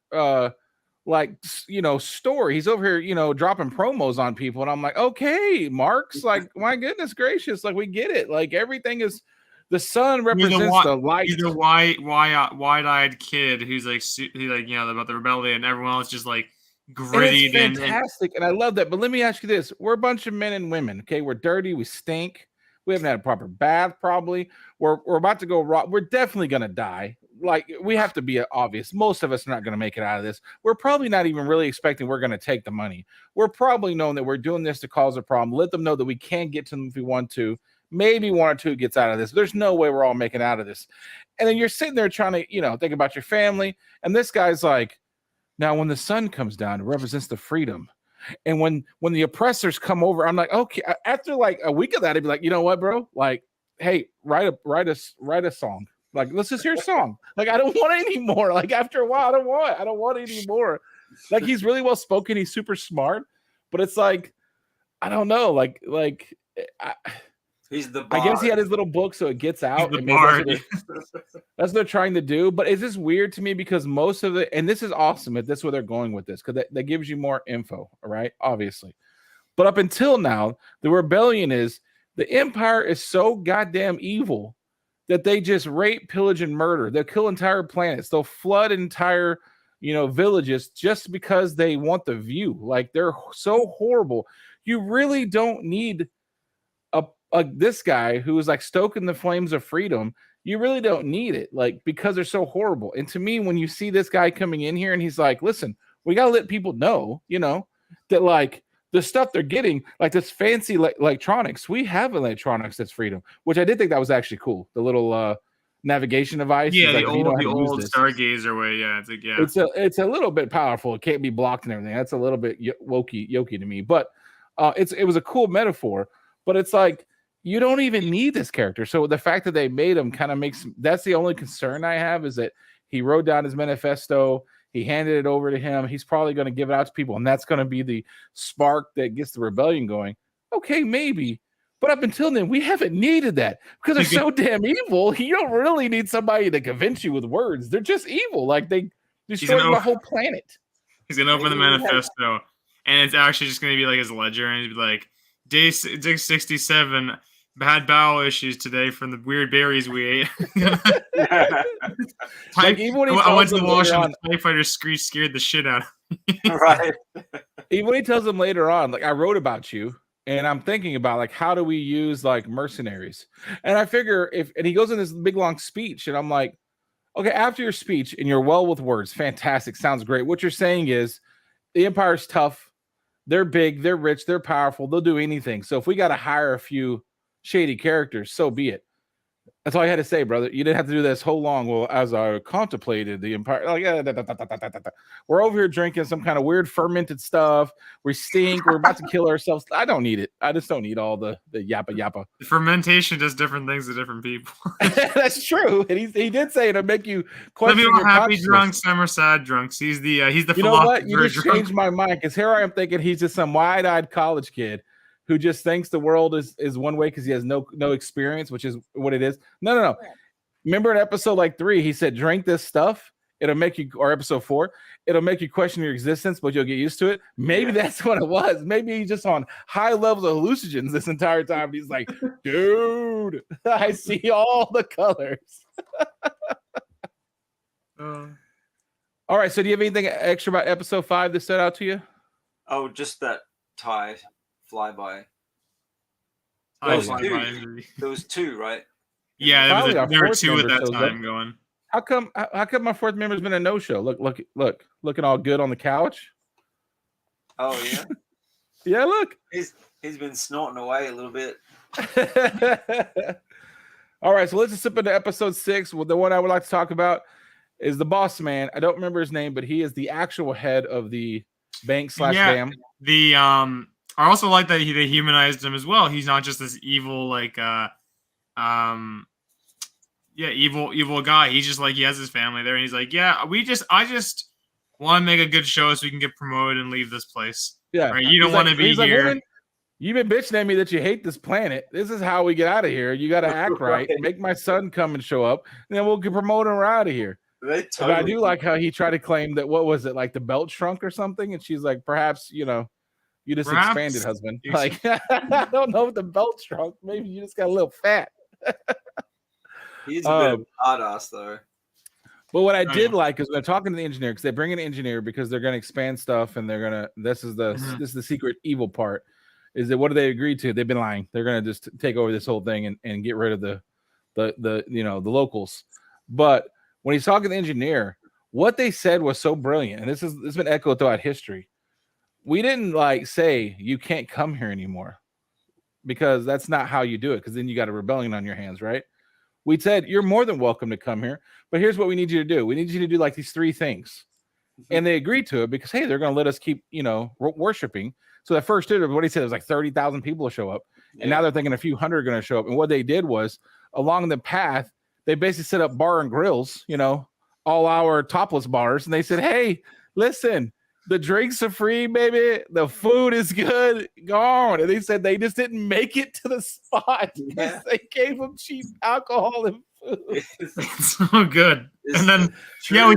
story, he's over here dropping promos on people, and I'm like, okay, Marks, like my goodness gracious, like we get it, like everything is, the sun represents the light. He's a wide-eyed kid who's like about the rebellion, and everyone else just like gritty and fantastic, and I love that. But let me ask you this: we're a bunch of men and women, okay? We're dirty, we stink. We haven't had a proper bath, probably. We're about to go raw. We're definitely going to die. Like, we have to be obvious. Most of us are not going to make it out of this. We're probably not even really expecting we're going to take the money. We're probably knowing that we're doing this to cause a problem. Let them know that we can get to them if we want to. Maybe one or two gets out of this. There's no way we're all making out of this. And then you're sitting there trying to, think about your family. And this guy's like, now when the sun comes down, it represents the freedom. And when the oppressors come over, I'm like, okay. After like a week of that, I'd be like, you know what, bro? Like, hey, write a song. Like, let's just hear a song. Like, I don't want any more. Like, after a while, I don't want any more. Like, he's really well spoken. He's super smart, but it's like, I don't know. He's the bard. I guess he had his little book, so it gets out. He's the bard. That's what they're trying to do. But it's just weird to me because most of it, and this is awesome if this is where they're going with this, because that gives you more info, right? Obviously. But up until now, the rebellion is the Empire is so goddamn evil that they just rape, pillage, and murder. They'll kill entire planets. They'll flood entire, villages just because they want the view. Like, they're so horrible. You really don't need this guy who is like stoking the flames of freedom. You really don't need it, like, because they're so horrible. And to me, when you see this guy coming in here and he's like, listen, we got to let people know, that like the stuff they're getting, like this fancy electronics, we have electronics that's freedom, which I did think that was actually cool. The little navigation device. Yeah, like, the old Stargazer way. Yeah, it's like, yeah. It's a little bit powerful. It can't be blocked and everything. That's a little bit yoky to me. But it was a cool metaphor. But it's like, you don't even need this character. So the fact that they made him kind of makes, that's the only concern I have, is that he wrote down his manifesto, he handed it over to him, he's probably going to give it out to people, and that's going to be the spark that gets the rebellion going. Okay, maybe. But up until then, we haven't needed that because they're so damn evil. You don't really need somebody to convince you with words. They're just evil. Like, they destroyed the whole planet. He's going to open the manifesto, and it's actually just going to be like his ledger, and he'd be like, Day 67, bad bowel issues today from the weird berries we ate. Like, even when he I went to the washroom, the TIE fighter screech scared the shit out of me. Right. Even when he tells him later on, like, I wrote about you, and I'm thinking about, like, how do we use, like, mercenaries? And I figure and he goes in this big, long speech, and I'm like, okay, after your speech, and you're well with words, fantastic, sounds great. What you're saying is the Empire's tough. They're big, they're rich, they're powerful, they'll do anything. So if we got to hire a few shady characters, so be it. That's all I had to say, brother. You didn't have to do this whole long. Well, as I contemplated the Empire, like, we're over here drinking some kind of weird fermented stuff. We stink. We're about to kill ourselves. I don't need it. I just don't need all the yappa. The fermentation does different things to different people. That's true. And he did say it'll make you question some your happy drunks, some are sad drunks. He's the you know what? You just changed my mind, because here I am thinking he's just some wide-eyed college kid who just thinks the world is one way because he has no experience, which is what it is. No. Remember in episode like 3, he said, drink this stuff. It'll make you, or episode 4, it'll make you question your existence, but you'll get used to it. Maybe that's what it was. Maybe he's just on high levels of hallucinogens this entire time. He's like, dude, I see all the colors. All right. So do you have anything extra about episode 5 that stood out to you? Oh, just that TIE flyby. There was two, right? Yeah, there were 2 at that time going. How come my 4th member's been a no-show? Look, looking all good on the couch. Oh yeah. Yeah, look. He's been snorting away a little bit. All right, so let's just slip into episode 6. Well, the one I would like to talk about is the boss man. I don't remember his name, but he is the actual head of the bank/dam. I also like that they humanized him as well. He's not just this evil, like, evil guy. He's just like, he has his family there, and he's like, yeah, I just want to make a good show so we can get promoted and leave this place. Yeah, right? You don't want to be here. Like, you've been bitching at me that you hate this planet. This is how we get out of here. You got to act right. Make my son come and show up, and then we'll get promoted and we're out of here. But I do like how he tried to claim that, what was it, like the belt shrunk or something? And she's like, perhaps, you just expanded, husband. Like, I don't know if the belt shrunk. Maybe you just got a little fat. He's a bit of a badass, though. But what I did like is when they're talking to the engineer, because they bring in an engineer because they're going to expand stuff, and they're going to. This is the secret evil part. Is that what do they agree to? They've been lying. They're going to just take over this whole thing and get rid of the locals. But when he's talking to the engineer, what they said was so brilliant, and this has been echoed throughout history. We didn't like say you can't come here anymore. because that's not how you do it. Because then you got a rebellion on your hands, right? We said you're more than welcome to come here, but here's what we need you to do. We need you to do like these 3 things, and they agreed to it because hey, they're going to let us keep worshiping. So that first year, what he said was like 30,000 people will show up, and now they're thinking a few hundred are going to show up. And what they did was along the path, they basically set up bar and grills, all our topless bars, and they said, hey, listen. The drinks are free, baby. The food is good. Go on. And they said they just didn't make it to the spot because they gave them cheap alcohol and food. It's so good. And then,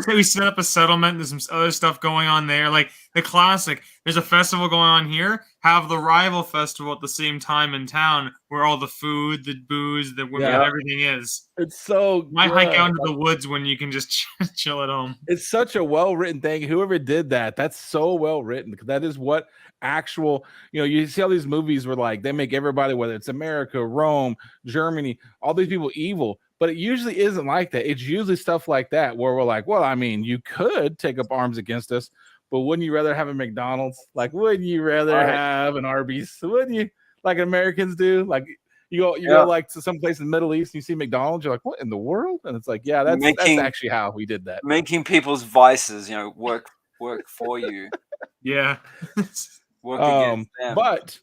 we set up a settlement. There's some other stuff going on there. Like the classic, there's a festival going on here. Have the rival festival at the same time in town where all the food, the booze, the women, everything is. It's so Why hike out into the woods when you can just chill at home? It's such a well-written thing. Whoever did that, that's so well-written. That is what actual, you see all these movies where like they make everybody, whether it's America, Rome, Germany, all these people evil. But it usually isn't like that. It's usually stuff like that where we're like, well, I mean, you could take up arms against us, but wouldn't you rather have a McDonald's? Like, wouldn't you rather have an Arby's? Wouldn't you? Like Americans do? Like you go like to some place in the Middle East and you see McDonald's, you're like, what in the world? And it's like, yeah, that's actually how we did that. Making people's vices, work for you. Yeah. Work against them. But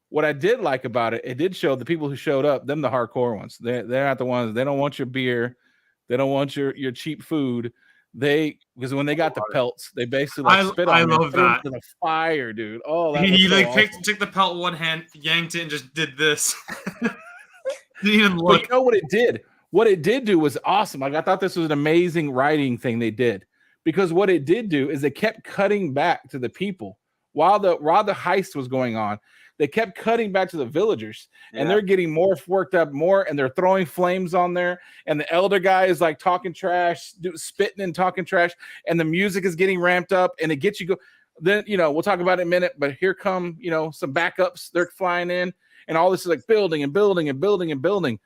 what I did like about it, it did show the people who showed up, them the hardcore ones. They're not the ones, they don't want your beer, they don't want your cheap food. Because when they got the pelts, they basically spit on them. I love that. To the fire, dude. Oh, that he was so took the pelt in one hand, yanked it, and just did this. Didn't even look. But you know what it did? What it did do was awesome. Like I thought this was an amazing writing thing they did, because what it did do is they kept cutting back to the people while the heist was going on. They kept cutting back to the villagers, and they're getting more worked up, and they're throwing flames on there. And the elder guy is like talking trash, spitting and talking trash, and the music is getting ramped up, and it gets you go. Then we'll talk about it in a minute, but here come some backups. They're flying in, and all this is like building and building and building and building.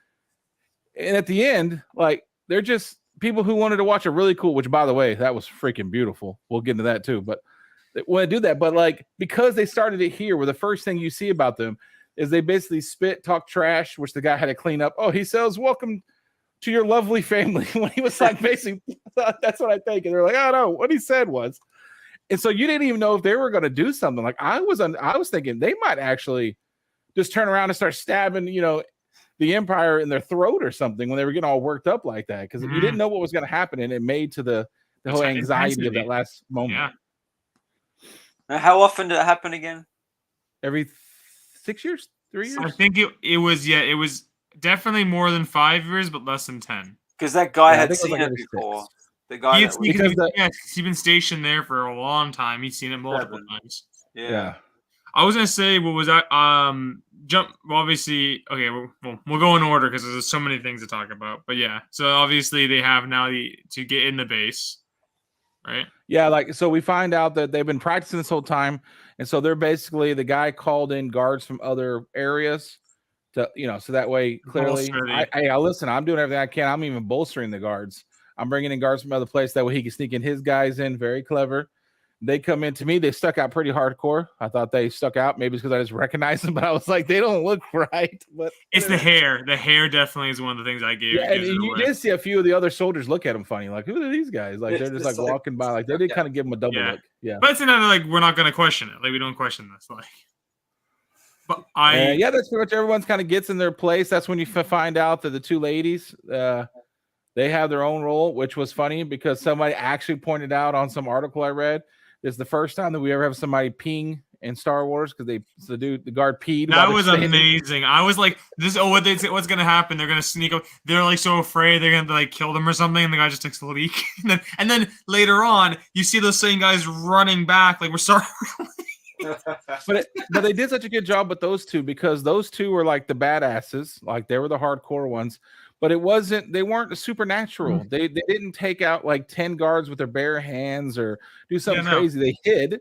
And at the end, like they're just people who wanted to watch a really cool. Which, by the way, that was freaking beautiful. We'll get into that too, but. They want to do that, but like because they started it here, where the first thing you see about them is they basically spit, talk trash, which the guy had to clean up. Oh, he says, "Welcome to your lovely family." When he was like, basically, that's what I think, and they're like, "Oh no," what he said was, and so you didn't even know if they were going to do something. Like I was thinking they might actually just turn around and start stabbing, the Empire in their throat or something when they were getting all worked up like that, because you didn't know what was going to happen, and it made to the whole anxiety of that last moment. Yeah. Now, how often did it happen again? Every 6 years, 3 years. I think it was definitely more than 5 years, but less than 10. Because that guy had seen it before. 6. The guy he's been stationed there for a long time. He's seen it multiple times. Yeah. I was gonna say, what was that? Obviously, okay. We'll go in order because there's so many things to talk about. But yeah, so obviously they have now to get in the base. Right. Yeah, like so we find out that they've been practicing this whole time, and so they're basically the guy called in guards from other areas to so that way clearly I listen. I'm doing everything I can. I'm even bolstering the guards. I'm bringing in guards from other places that way he can sneak in his guys in. Very clever. They come in to me. They stuck out pretty hardcore. I thought they stuck out. Maybe it's because I just recognized them, but I was like, they don't look right. But it's the hair. The hair definitely is one of the things I gave. Yeah, and you did see a few of the other soldiers look at him funny, like, who are these guys? Like they're just like walking by, like they did kind of give him a double look. Yeah, but it's another like we're not going to question it. Like we don't question this. Like, but that's pretty much everyone's kind of gets in their place. That's when you find out that the two ladies, they have their own role, which was funny because somebody actually pointed out on some article I read. It's the first time that we ever have somebody peeing in Star Wars because the guard peed. That was amazing. I was like, what's gonna happen? They're gonna sneak up. They're like so afraid they're gonna like kill them or something, and the guy just takes a leak. and then later on, you see those same guys running back like we're sorry. but they did such a good job with those two because those two were like the badasses, like they were the hardcore ones. But they weren't supernatural. They didn't take out like 10 guards with their bare hands or do something crazy. They hid.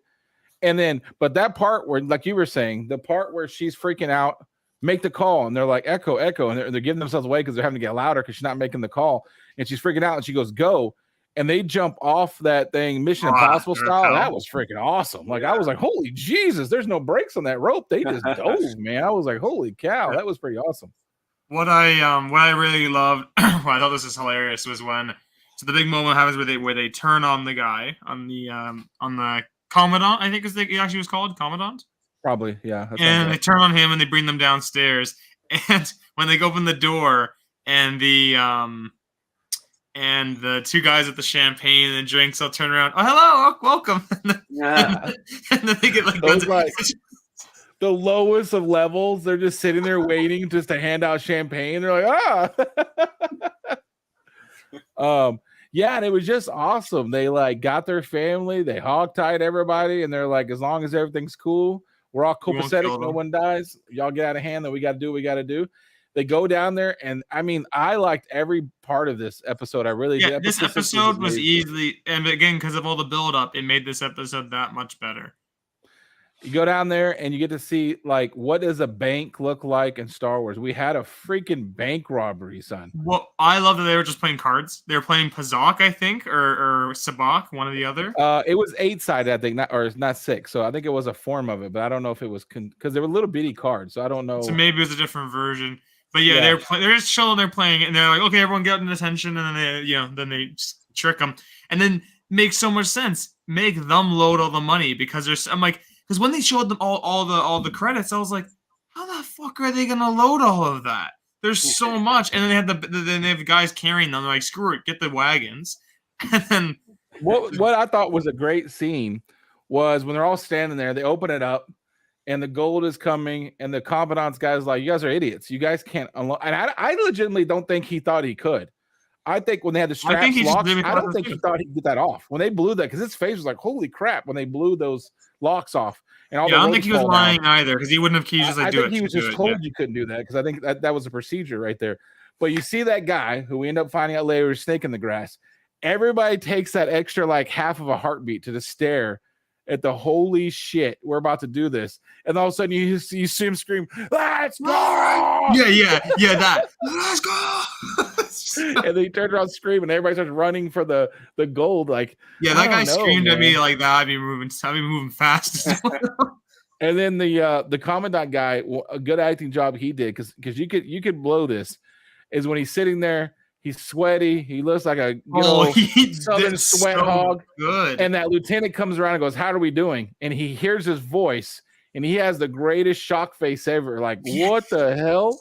And then, but that part where, like you were saying, the part where she's freaking out, make the call. And they're like, echo. And they're giving themselves away because they're having to get louder because she's not making the call. And she's freaking out and she goes, go. and they jump off that thing, Mission Impossible style. That was freaking awesome. Like I was like, holy Jesus, there's no brakes on that rope. They just dove, man. I was like, holy cow, that was pretty awesome. What I really loved, I thought this was hilarious, was when the big moment happens where they turn on the guy on the Commandant, I think he actually was called Commandant. Probably, yeah. And they turn on him and they bring them downstairs. And when they open the door and the two guys with the champagne and the drinks all turn around. Oh, hello, welcome. And then they get like the lowest of levels. They're just sitting there waiting just to hand out champagne. They're like, yeah, and it was just awesome. They like got their family, they hog-tied everybody, and they're like, as long as everything's cool, we're all copacetic, no one dies. Y'all get out of hand, then we got to do what we got to do. They go down there, and I mean, I liked every part of this episode. I really did. This episode was easily, and again, because of all the build-up, it made this episode that much better. You go down there and you get to see like what does a bank look like in Star Wars. We had a freaking bank robbery, son. Well, I love that they were just playing cards. They were playing Pazak, I think, or Sabak, one or the other. It was 8-sided, I think, not 6. So I think it was a form of it, but I don't know if it was because they were little bitty cards. So I don't know. So maybe it was a different version. But yeah, they're just chilling. They're playing it, and they're like, okay, everyone get in attention, and then they just trick them, and then makes so much sense. Make them load all the money because I'm like. Because when they showed them all the credits, I was like, how the fuck are they gonna load all of that? There's so much, and then they have the guys carrying them. They're like, screw it, get the wagons. And then what I thought was a great scene was when they're all standing there, they open it up, and the gold is coming, and the Commandant's guy's like, you guys are idiots. You guys can't unload. And I legitimately don't think he thought he could. I think when they had the straps locked, I don't think he thought he'd get that off. When they blew that, because his face was like, holy crap, when they blew those locks off. And all I don't think he was lying either, because he wouldn't have just like do it. I think he was just told you couldn't do that, because I think that was a procedure right there. But you see that guy, who we end up finding out later is snake in the grass. Everybody takes that extra like half of a heartbeat to just stare at the holy shit, we're about to do this. And all of a sudden you see him scream, let's go! Yeah, that. Let's go! And then he turned around screaming, and everybody starts running for the gold. Like, yeah, that guy screamed at me like that. I'd be moving fast. And then the Commandant guy, a good acting job he did, because you could blow this, is when he's sitting there, he's sweaty, he looks like a southern sweat hog. Good. And that lieutenant comes around and goes, how are we doing? And he hears his voice, and he has the greatest shock face ever. Like, what the hell?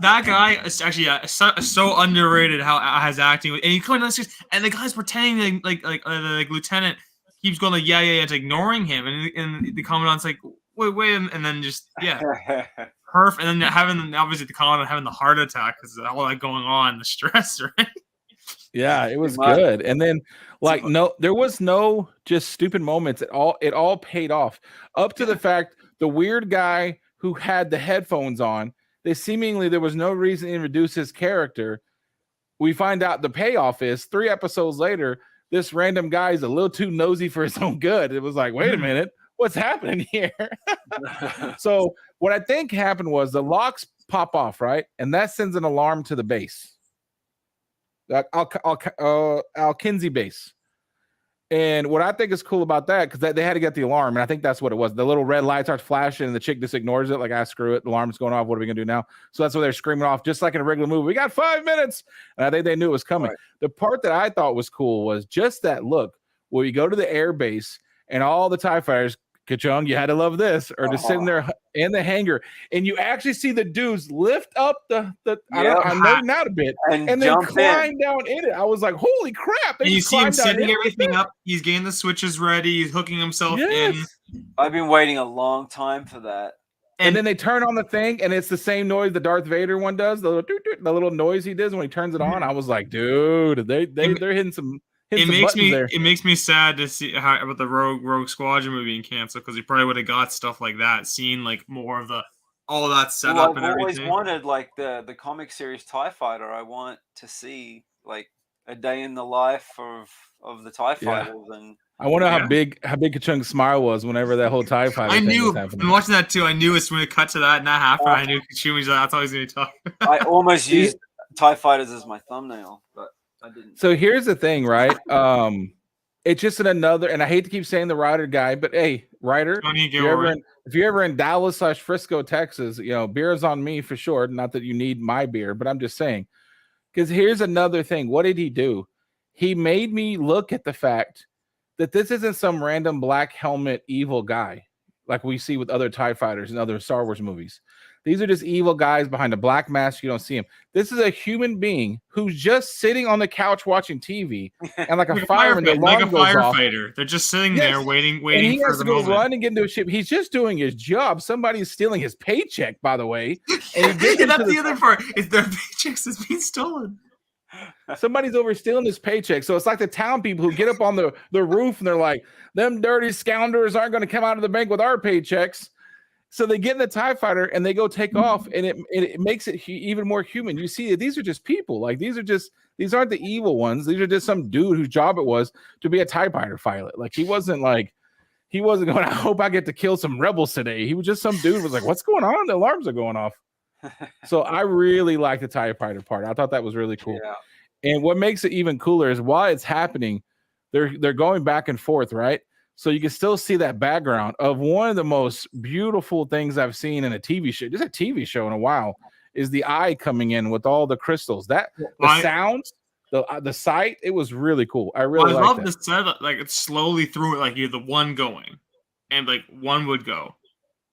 That guy is actually so underrated. How his acting, and he comes and the guy's pretending like lieutenant keeps going like yeah, it's ignoring him, and the Commandant's like wait, and then just perfect, and then having obviously the Commandant having the heart attack because all that going on, the stress, right? Yeah, it was good, and then like there was no just stupid moments at all. It all paid off up to the fact the weird guy who had the headphones on. There was no reason to introduce his character. We find out the payoff is 3 episodes later, this random guy is a little too nosy for his own good. It was like, wait a minute, what's happening here? So what I think happened was the locks pop off, right? And that sends an alarm to the base. Al-Kinsey base. And what I think is cool about that, because they had to get the alarm, and I think that's what it was. The little red light starts flashing, and the chick just ignores it. Like, screw it. The alarm's going off. What are we going to do now? So that's what they're screaming off, just like in a regular movie. We got 5 minutes. And I think they knew it was coming. Right. The part that I thought was cool was just that look where you go to the air base, and all the TIE fighters, Ka-chung, you had to love this, or just sitting there in the hangar, and you actually see the dudes lift up I'm nerding out a bit, and then climb down in it. I was like, holy crap. You see him setting everything up. He's getting the switches ready. He's hooking himself in. I've been waiting a long time for that. And then they turn on the thing, and it's the same noise the Darth Vader one does, the little noise he does when he turns it on. I was like, dude, they're hitting some... It makes me sad to see how about the Rogue Squadron movie being canceled, because we probably would have got stuff like that, seeing like more of all that setup and everything. I've always wanted like the comic series TIE Fighter. I want to see like a day in the life of the TIE Fighters, and I wonder how big Ka-chung's smile was whenever that whole TIE Fighter. I knew. I'm watching that too. I knew as when it cut to that and that happened. I knew Ka-chung was that's all he's gonna be talking about. I almost used TIE Fighters as my thumbnail, but. I didn't. So here's the thing, right? It's just another, and I hate to keep saying the Ryder guy, but hey, Ryder, if you're ever in Dallas/Frisco, Texas, beer's on me for sure. Not that you need my beer, but I'm just saying. Because here's another thing. What did he do? He made me look at the fact that this isn't some random black helmet evil guy like we see with other TIE fighters and other Star Wars movies. These are just evil guys behind a black mask. You don't see him. This is a human being who's just sitting on the couch watching TV, and like a fireman, the alarm goes off. They're just sitting there waiting and he for has the to go moment. run and get into a ship. He's just doing his job. Somebody's stealing his paycheck, by the way. And he that's the other part. Is their paychecks is being stolen. Somebody's overstealing his paycheck. So it's like the town people who get up on the roof and they're like, them dirty scoundrels aren't going to come out of the bank with our paychecks. So they get in the TIE fighter and they go take off, and it makes it even more human. You see, these are just people. Like these aren't the evil ones. These are just some dude whose job it was to be a TIE fighter pilot. Like he wasn't going, I hope I get to kill some rebels today. He was just some dude who was like, what's going on? The alarms are going off. So I really like the TIE fighter part. I thought that was really cool. Yeah. And what makes it even cooler is while it's happening, they're going back and forth, right? So you can still see that background of one of the most beautiful things I've seen in a TV show, just a TV show in a while, is the eye coming in with all the crystals. The sounds, the sight, it was really cool. I love the setup. Like it's slowly through it, like you're the one going, and like one would go,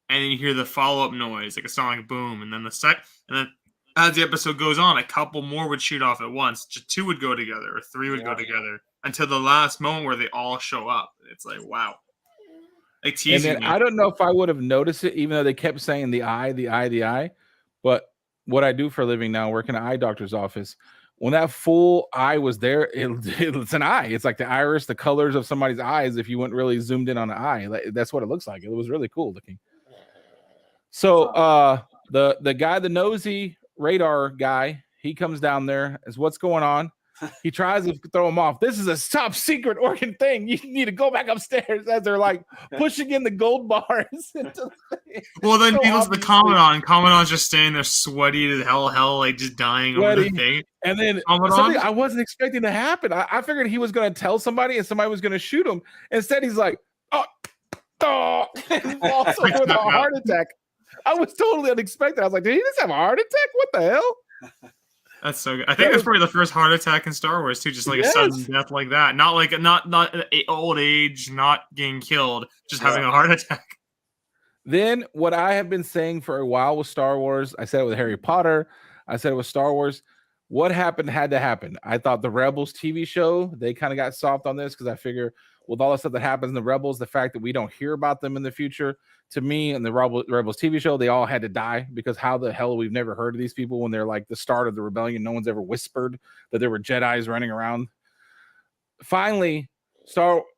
and then you hear the follow-up noise, like a sound like boom, and then and then as the episode goes on, a couple more would shoot off at once. Just two would go together, or three would go together, until the last moment where they all show up. It's like, wow. Like teasing and then I don't know if I would have noticed it, even though they kept saying the eye. But what I do for a living now, working in an eye doctor's office, when that full eye was there, it's an eye. It's like the iris, the colors of somebody's eyes. If you went really zoomed in on an eye, that's what it looks like. It was really cool looking. So the guy, the nosy radar guy, he comes down there. Is what's going on? He tries to throw him off. This is a top secret organ thing. You need to go back upstairs, as they're like pushing in the gold bars. Well, then he looks at the Commandant, and Commandant's just standing there sweaty to hell, like just dying over the thing. And then something I wasn't expecting to happen. I figured he was going to tell somebody and somebody was going to shoot him. Instead, he's like, also with a heart attack. I was totally unexpected. I was like, did he just have a heart attack? What the hell? That's so good. I think that's probably the first heart attack in Star Wars too, just like a sudden death like that. Not like not old age, not getting killed, just having a heart attack. Then what I have been saying for a while with Star Wars, I said it with Harry Potter, I said it with Star Wars. What happened had to happen. I thought the Rebels TV show, they kind of got soft on this because I figure with all the stuff that happens in the Rebels, the fact that we don't hear about them in the future, to me, and the Rebels TV show, they all had to die because how the hell we've never heard of these people when they're like the start of the rebellion. No one's ever whispered that there were Jedis running around. Finally,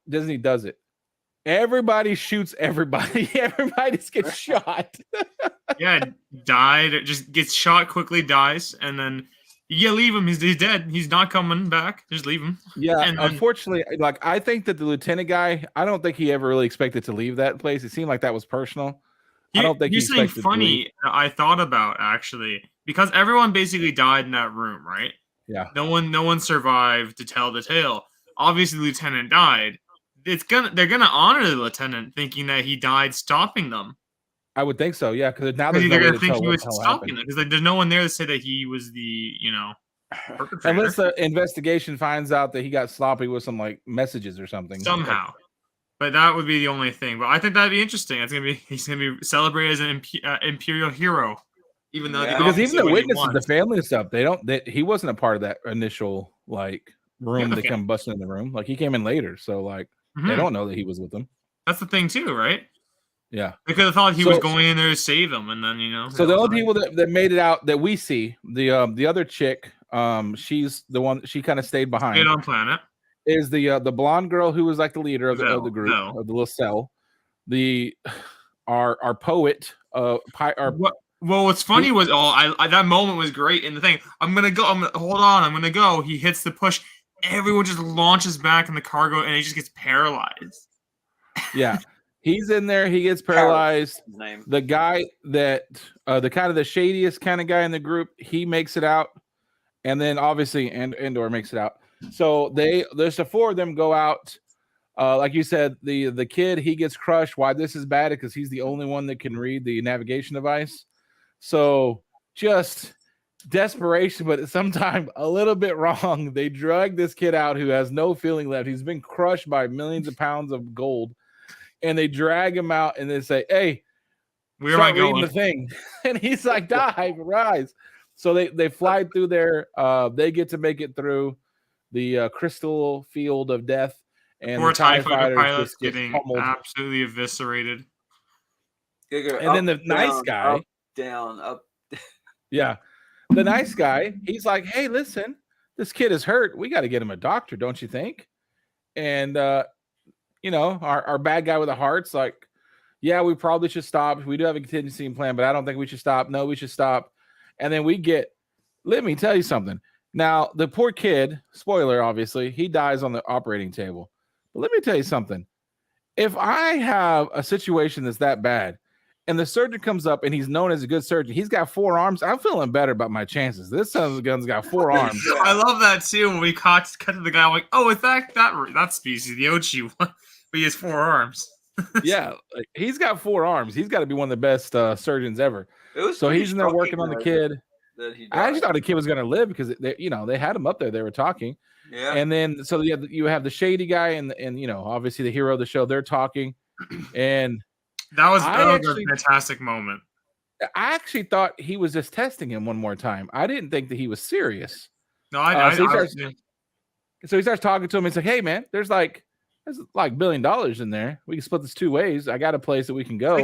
Disney does it. Everybody shoots everybody. Everybody gets shot. Died. Just gets shot quickly, dies, and then leave him. He's dead. He's not coming back. Just leave him. Yeah, and unfortunately, like I think that the lieutenant guy, I don't think he ever really expected to leave that place. It seemed like that was personal. I don't think he's saying funny. I thought about actually because everyone basically died in that room, right? Yeah. No one survived to tell the tale. Obviously, the lieutenant died. They're gonna honor the lieutenant, thinking that he died stopping them. I would think so, yeah, because now they're gonna think he was stopping them because there's no one there to say that he was the perpetrator. Unless the investigation finds out that he got sloppy with some like messages or something somehow. But that would be the only thing. But I think that'd be interesting. He's gonna be celebrated as an imperial hero, even though because even the witnesses, the family and stuff, he wasn't a part of that initial like room. They come busting in the room, like he came in later, so like they don't know that he was with them. That's the thing too, right? Yeah, they could have thought he was going in there to save them, and then So the only people that made it out that we see, the other chick, she's the one. She kind of stayed behind. Stayed on planet. Is the blonde girl who was like the leader of the group of the little cell. Our poet. Well, what's funny was that moment was great in the thing. Hold on. I'm gonna go. He hits the push. Everyone just launches back in the cargo, and he just gets paralyzed. Yeah. He's in there. He gets paralyzed. The guy that the kind of the shadiest kind of guy in the group, he makes it out, And then obviously Andor makes it out. So there's the four of them go out. Like you said, the kid, he gets crushed. Why this is bad? Because he's the only one that can read the navigation device. So just desperation, but sometimes a little bit wrong. They drag this kid out who has no feeling left. He's been crushed by millions of pounds of gold, and they drag him out and they say, "Hey, where am I going?" Reading the thing, and he's like, "Dive, rise." So they fly through there. They get to make it through the crystal field of death, and poor the TIE fighter fighters pilot's getting absolutely eviscerated. And then the nice guy, down, up. Yeah, the nice guy, he's like, "Hey, listen, this kid is hurt. We got to get him a doctor, don't you think?" And you know, our bad guy with the heart's like, "Yeah, we probably should stop. We do have a contingency plan, but I don't think we should stop. No, we should stop." And then let me tell you something. Now, the poor kid, spoiler, obviously, he dies on the operating table. But let me tell you something. If I have a situation that's that bad, and the surgeon comes up and he's known as a good surgeon, he's got 4 arms, I'm feeling better about my chances. This son of a gun's got 4 arms. I love that too. When we cut to the guy, I'm like, oh, is that species, the Ochi one, but he has 4 arms. Yeah, he's got 4 arms. He's got to be one of the best surgeons ever. So he's in there working on the kid. I actually thought the kid was going to live because they had him up there. They were talking. Yeah. And then so you have the shady guy and obviously the hero of the show. They're talking, and that was a fantastic moment. I actually thought he was just testing him one more time. I didn't think that he was serious. No, so he starts talking to him. He's like, "Hey, man, there's like $1 billion in there. We can split this 2 ways. I got a place that we can go."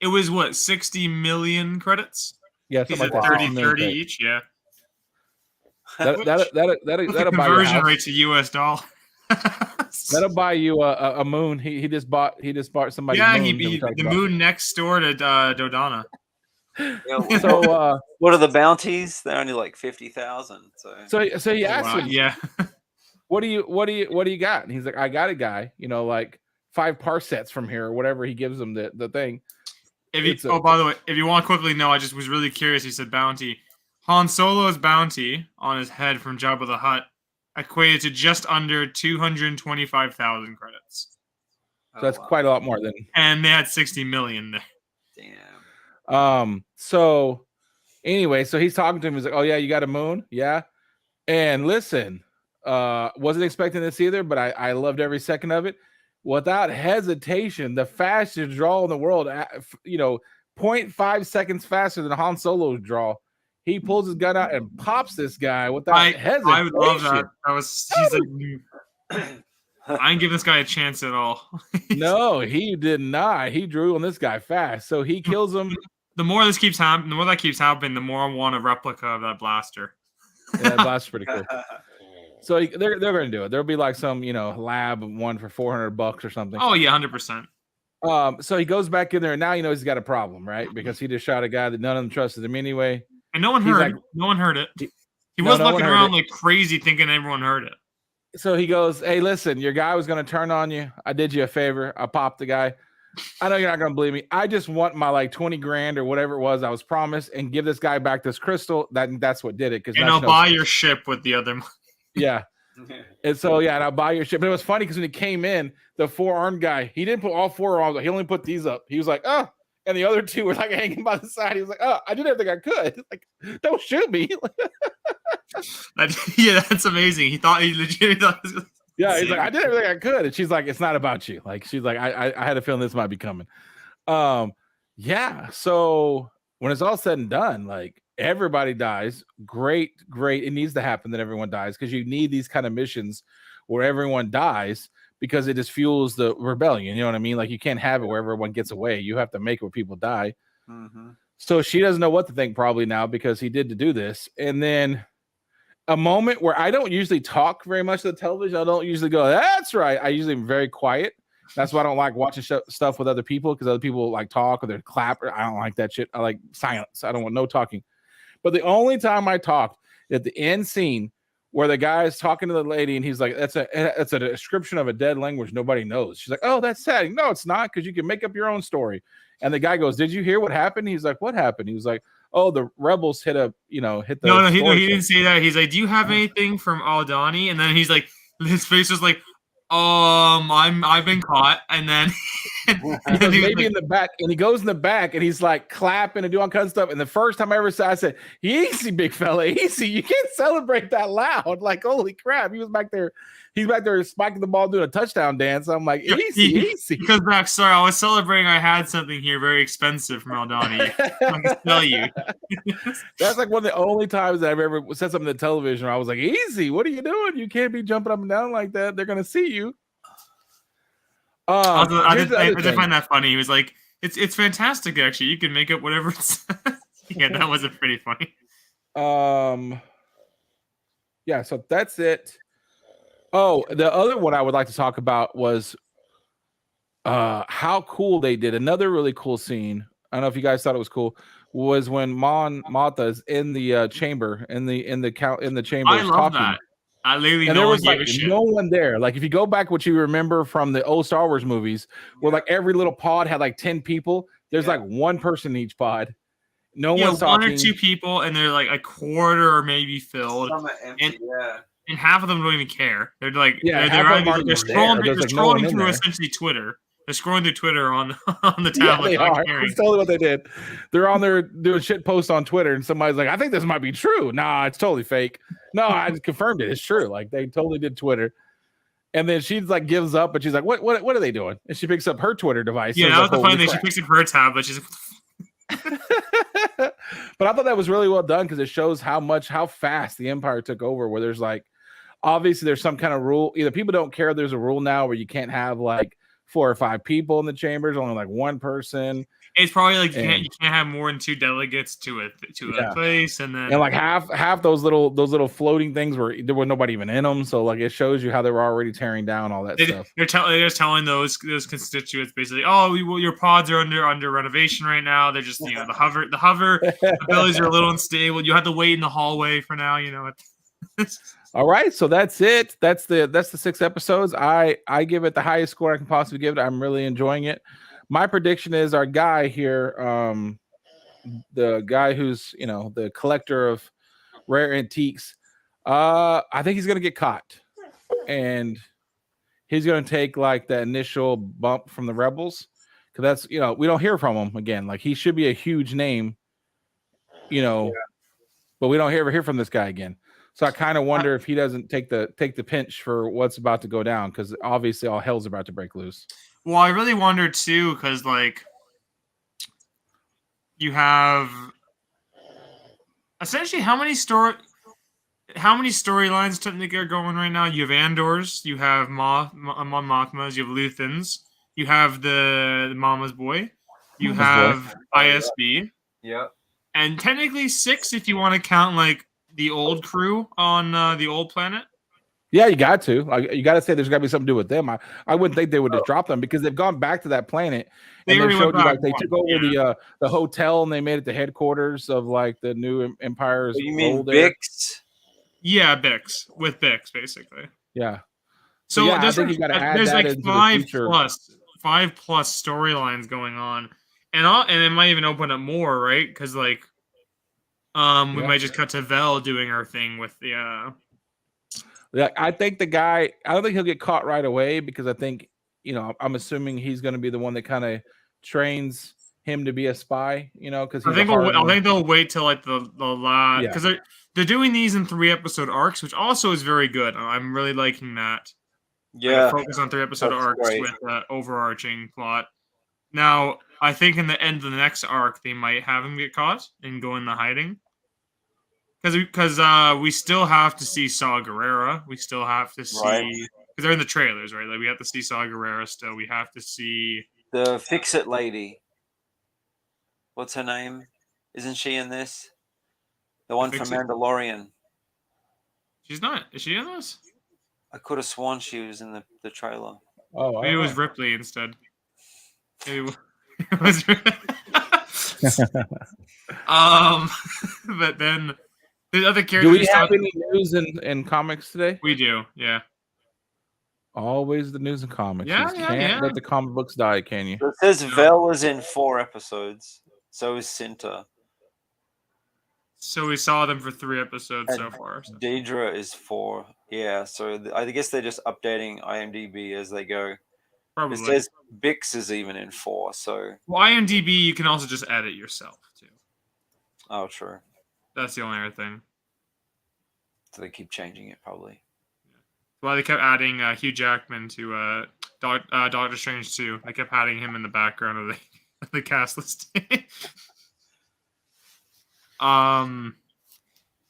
It was what, 60 million credits? Yeah, something like that. 30 each. Yeah. That'll buy conversion rate to US dollar. That'll buy you a moon. He just bought somebody. Yeah, the moon next door to Dodonna. So what are the bounties? They're only like 50,000. So he asked him, yeah, what do you got? And he's like, I got a guy, like 5 parsecs from here or whatever. He gives him the thing. By the way, if you want to quickly know, I just was really curious. He said bounty. Han Solo's bounty on his head from Jabba the Hutt equated to just under 225,000 credits. So that's quite a lot more than. And they had 60 million there. Damn. So anyway, so he's talking to him. He's like, "Oh yeah, you got a moon, yeah." And listen, wasn't expecting this either, but I loved every second of it. Without hesitation, the fastest draw in the world, 0.5 seconds faster than Han Solo's draw. He pulls his gun out and pops this guy without hesitation. I would love that. He's like, I ain't giving this guy a chance at all. No, he did not. He drew on this guy fast, so he kills him. The more that keeps happening, the more I want a replica of that blaster. Yeah, that blaster's pretty cool. So they're going to do it. There'll be like some, lab one for $400 or something. Oh yeah, 100%. So he goes back in there, and now he's got a problem, right? Because he just shot a guy that none of them trusted him anyway. And no one heard it. He was looking around like crazy, thinking everyone heard it. So he goes, "Hey, listen, your guy was going to turn on you. I did you a favor. I popped the guy. I know you're not going to believe me. I just want my like 20 grand or whatever it was I was promised, and give this guy back this crystal. That's what did it. And I'll buy your ship with the other money." Yeah. And so, and I'll buy your ship. But it was funny because when he came in, the 4-armed guy, he didn't put all 4 arms. He only put these up. He was like, "Oh," and the other 2 were like hanging by the side. He was like, "Oh, I did everything I could." Like, don't shoot me. That's amazing. He legitimately thought this was yeah, he's like, "I did everything I could." And she's like, "It's not about you." Like, she's like, I had a feeling this might be coming. Yeah. So when it's all said and done, like, everybody dies. Great. It needs to happen that everyone dies, because you need these kind of missions where everyone dies, because it just fuels the rebellion. You know what I mean? Like, you can't have it where everyone gets away. You have to make it where people die. Mm-hmm. So she doesn't know what to think probably now, because he did to do this. And then a moment where I don't usually talk very much to the television. I don't usually go, "That's right." I usually am very quiet. That's why I don't like watching stuff with other people, because other people like talk or they clap. I don't like that shit. I like silence. I don't want no talking. But the only time I talked at the end scene where the guy is talking to the lady and he's like, that's a description of a dead language nobody knows. She's like, "Oh, that's sad." No, it's not, because you can make up your own story. And the guy goes, "Did you hear what happened?" He's like, "What happened?" He was like, "Oh, the rebels hit the No, he didn't say that. He's like, "Do you have anything from Aldani?" And then he's like, his face was like, I've been caught." And then he goes, maybe in the back, and he goes in the back, and he's like clapping and doing all kinds of stuff. And the first time I ever saw, I said, "Easy, big fella, easy! You can't celebrate that loud!" Like, holy crap! He was back there. He's back there spiking the ball, doing a touchdown dance. I'm like, easy. He comes back. "Sorry, I was celebrating. I had something here very expensive from Aldani. I can tell you." That's like one of the only times that I've ever said something to television where I was like, "Easy, what are you doing? You can't be jumping up and down like that. They're gonna see you." I did find that funny. He was like, "It's fantastic, actually. You can make up whatever it says." Yeah, that was pretty funny. Yeah, so that's it. Oh, the other one I would like to talk about was how cool they did. Another really cool scene. I don't know if you guys thought it was cool. Was when Mon Mothma's in the chamber, in the chamber. I love that. I literally and there was like no one there. Like if you go back what you remember from the old Star Wars movies, where like every little pod had like 10 people. There's like one person in each pod. No one's talking. 1 or 2 people, and they're like a quarter or maybe filled. Empty, and half of them don't even care. They're like, they're scrolling through essentially Twitter. They're scrolling through Twitter on the tablet. Yeah, they are. That's totally what they did. They're on there doing shit posts on Twitter, and somebody's like, "I think this might be true." Nah, it's totally fake. No, I just confirmed it. It's true. Like they totally did Twitter. And then she's like gives up, and she's like, "What are they doing?" And she picks up her Twitter device. Yeah, that was the funny thing. She picks up her tablet. She's like, but I thought that was really well done because it shows how fast the Empire took over. Where there's like, obviously there's some kind of rule. Either people don't care. There's a rule now where you can't have like 4 or 5 people in the chambers, only like 1 person. It's probably like you can't have more than 2 delegates to a place, and like half those little floating things where there was nobody even in them. So like it shows you how they were already tearing down all that stuff. They're just telling those constituents basically, your pods are under renovation right now. They're just the hover abilities are a little unstable. You have to wait in the hallway for now. All right, so that's it. That's the 6 episodes. I give it the highest score I can possibly give it. I'm really enjoying it. My prediction is our guy here, the guy who's the collector of rare antiques. I think he's gonna get caught, and he's gonna take like the initial bump from the rebels, because that's we don't hear from him again. Like he should be a huge name, but we don't ever hear from this guy again. So I kind of wonder if he doesn't take the pinch for what's about to go down, because obviously all hell's about to break loose. Well, I really wonder too, because like you have essentially how many storylines technically are going right now? You have Andors, you have Mothmas, you have Luthans, you have the Mama's Boy, you have ISB, and technically 6 if you want to count like the old crew on the old planet. Yeah, you got to. You got to say there's got to be something to do with them. I wouldn't think they would just drop them, because they've gone back to that planet and they showed you like they took over the hotel and they made it the headquarters of like the new Empire's. You mean Bix? Yeah, Bix with Bix basically. Yeah. So I think you got to add there's that like into the future. 5 plus storylines going on, and it might even open up more, right? Because like we might just cut to Vel doing her thing with the. Yeah, I think the guy. I don't think he'll get caught right away, because I think I'm assuming he's going to be the one that kind of trains him to be a spy. Because I think they'll wait till like the last, because they're doing these in 3-episode arcs, which also is very good. I'm really liking that. Yeah, focus on 3-episode arcs with overarching plot. Now, I think in the end of the next arc, they might have him get caught and go into hiding. Because we still have to see Saw Gerrera. We still have to see, because they're in the trailers, right? Like we have to see Saw Gerrera still. We have to see the Fix-It lady. What's her name? Isn't she in this? The one from Mandalorian. She's not. Is she in this? I could have sworn she was in the trailer. Oh, maybe it was Ripley instead. Maybe it was. But then. The other characters. Do we have any news in comics today? We do, yeah. Always the news and comics. You can't let the comic books die, can you? So it says Vel is in 4 episodes. So is Cinta. So we saw them for 3 episodes so far. So. Deidre is 4. Yeah, so I guess they're just updating IMDb as they go. Probably. It says Bix is even in 4, so... Well, IMDb, you can also just edit yourself, too. Oh, true. That's the only other thing. So they keep changing it, probably. Well, they kept adding Hugh Jackman to Doctor Strange 2. They kept adding him in the background of the cast list. But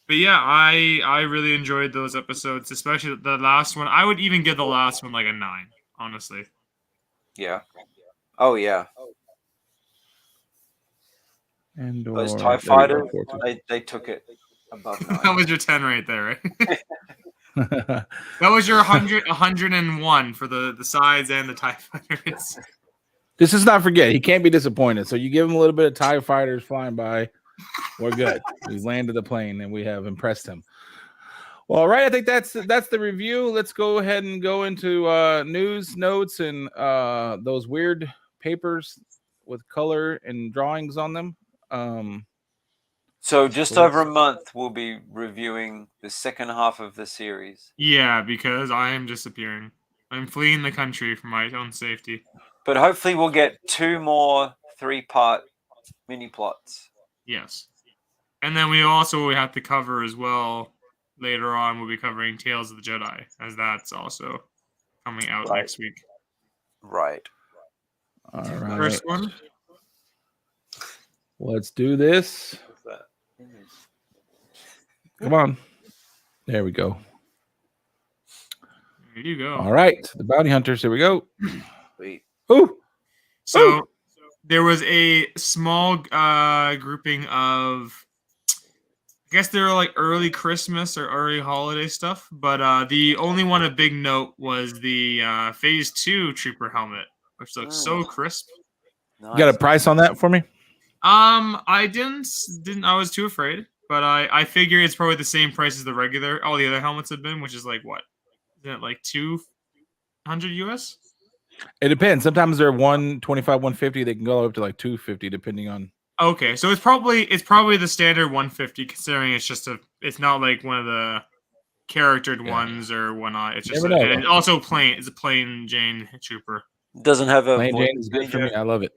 yeah, I really enjoyed those episodes, especially the last one. I would even give the last one like a 9, honestly. Yeah. Oh, yeah. And those TIE fighters, they took it above 9. That was your 10 right there, right? That was your 101 for the sides and the TIE fighters. This is not forget. He can't be disappointed. So you give him a little bit of TIE fighters flying by. We're good. He's landed the plane and we have impressed him. Well, all right. I think that's the review. Let's go ahead and go into news notes and those weird papers with color and drawings on them. So just over a month, we'll be reviewing the second half of the series. Yeah, because I am disappearing. I'm fleeing the country for my own safety. But hopefully we'll get 2 more 3-part mini plots. Yes. And then we also have to cover as well, later on, we'll be covering Tales of the Jedi, as that's also coming out next week. Right. All right. First one. Let's do this. Come on. There we go. There you go. All right. The bounty hunters. Here we go. Wait. Ooh. So there was a small grouping of, I guess they were like early Christmas or early holiday stuff, but the only one of big note was the Phase 2 Trooper helmet, which looks so crisp. Nice. You got a price on that for me? I didn't. I was too afraid, but I figure it's probably the same price as the regular. All the other helmets have been, which is like what? Is it like $200 US? It depends. Sometimes they're 125, 150. They can go up to like 250, depending on. Okay, so it's probably the standard 150, considering it's not like one of the charactered ones or whatnot. It's just and it's also plain. It's a plain Jane Trooper. Doesn't have a plain Jane is good for me. I love it.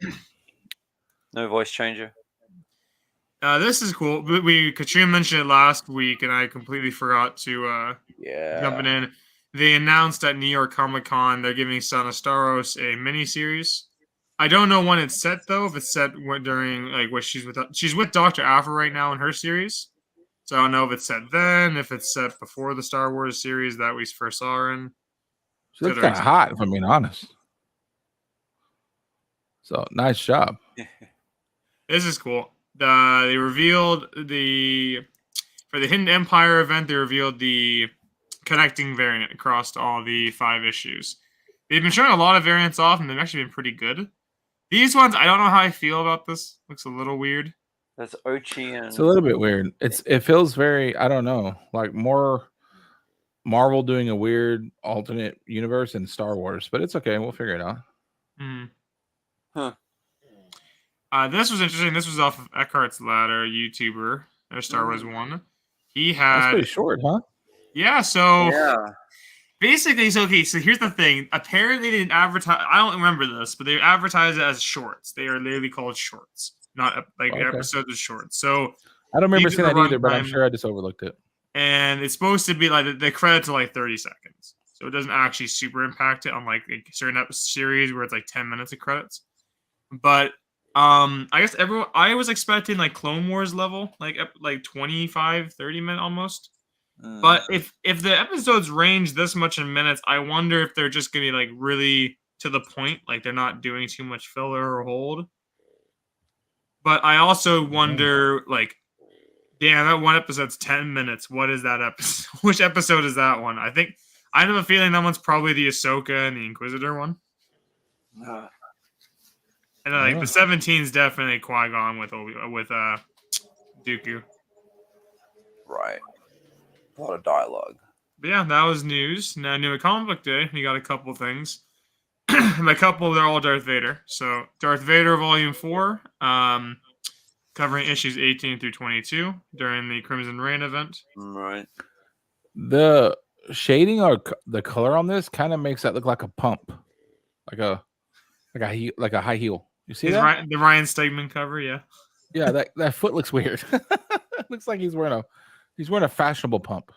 No voice changer. This is cool. Katrina mentioned it last week, and I completely forgot to jump in. They announced at New York Comic Con they're giving Sana Staros a miniseries. I don't know when it's set though. If it's set during like what she's with Dr. Aphra right now in her series, so I don't know if it's set then. If it's set before the Star Wars series that we first saw her in. She looks kind of hot, if I'm being honest. So nice job. This is cool. They revealed for the Hidden Empire event. They revealed the connecting variant across all the 5 issues. They've been showing a lot of variants off, and they've actually been pretty good. These ones, I don't know how I feel about this. Looks a little weird. That's Ochi and... It's a little bit weird. It feels very, I don't know, like more Marvel doing a weird alternate universe in Star Wars, but it's okay. We'll figure it out. Huh. This was interesting. This was off of Eckhart's Ladder, YouTuber. There's Star Wars 1. He had... That's pretty short, huh? Yeah, so... Yeah. Basically, so here's the thing. Apparently, they didn't advertise... I don't remember this, but they advertised it as shorts. They are literally called shorts, not like episodes of shorts. So I don't remember seeing that either, but I'm sure I just overlooked it. And it's supposed to be like the credits are like 30 seconds. So it doesn't actually super impact it on like a certain series where it's like 10 minutes of credits. But... I guess I was expecting like Clone Wars level, like 25, 30 minute almost. But if the episodes range this much in minutes, I wonder if they're just gonna be like really to the point, like they're not doing too much filler or hold. But I also wonder, like, damn, that one episode's 10 minutes. What is that episode? Which episode is that one? I have a feeling that one's probably the Ahsoka and the Inquisitor one. And like the 17 is definitely Qui-Gon with Dooku. Right. A lot of dialogue. But yeah, that was news. Now, new comic book day. We got a couple things. By couple, they're all Darth Vader. So, Darth Vader Volume 4, covering issues 18 through 22 during the Crimson Reign event. Right. The shading or the color on this kind of makes that look like a pump, like a high heel. You see that? The Ryan Stegman cover, yeah. Yeah, that foot looks weird. Looks like he's wearing a fashionable pump.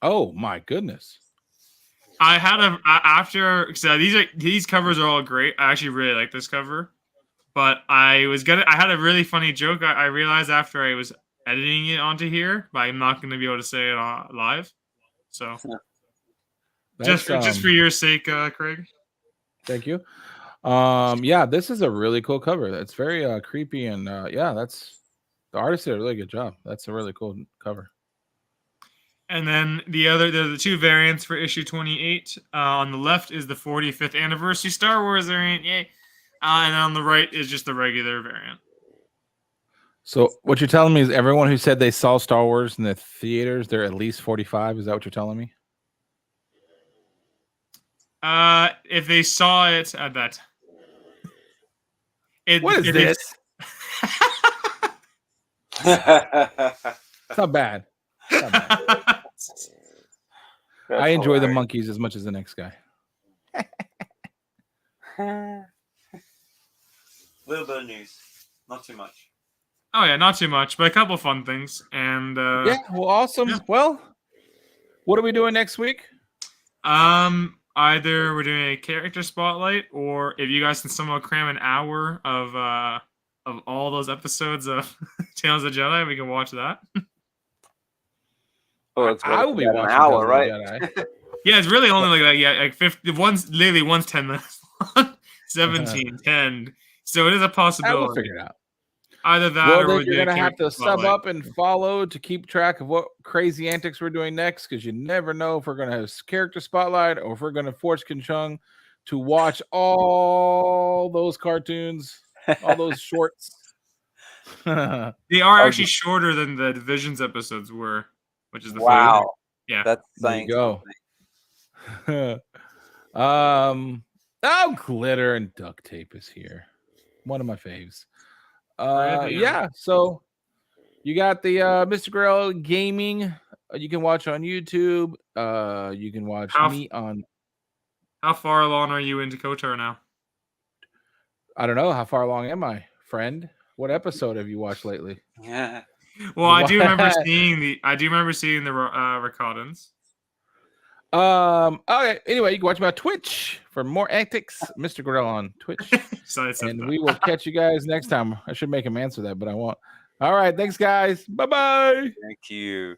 Oh my goodness! I had these covers are all great. I actually really like this cover, but I had a really funny joke. I realized after I was editing it onto here, but I'm not going to be able to say it live. So just for your sake, Craig. Thank you. Yeah, this is a really cool cover. That's very creepy, and the artist did a really good job. That's a really cool cover. And then the two variants for issue 28. On the left is the 45th anniversary Star Wars variant, yay! And on the right is just the regular variant. So what you're telling me is everyone who said they saw Star Wars in the theaters, they're at least 45. Is that what you're telling me? If they saw it at that. What is this? It's not bad. I enjoy the monkeys as much as the next guy. Little bit of news, not too much. Oh yeah, not too much, but a couple fun things. And yeah, well, awesome. Yeah. Well, what are we doing next week? Either we're doing a character spotlight, or if you guys can somehow cram an hour of all those episodes of Tales of the Jedi, we can watch that. Oh, I will be watching an hour, right? Yeah, it's really only like 50. One's 10 minutes long, 17, 10. So it is a possibility. I will figure it out. Either that, or then you're gonna have to sub up and follow to keep track of what crazy antics we're doing next, because you never know if we're gonna have character spotlight or if we're gonna force Kinchung to watch all those cartoons, all those shorts. They are actually shorter than the Divisions episodes were, which is the wow. Yeah, that's there you go. Oh, glitter and duct tape is here. One of my faves. Yeah, so you got the MrGarrell Gaming. You can watch on YouTube. You can watch me on. How far along are you into KOTOR now? I don't know. How far along am I, friend? What episode have you watched lately? Yeah. Well, I do remember seeing the recordings. Okay. Anyway, you can watch me on Twitch for more antics. MrGarrell on Twitch. And we will catch you guys next time. I should make him answer that, but I won't. All right. Thanks, guys. Bye-bye. Thank you.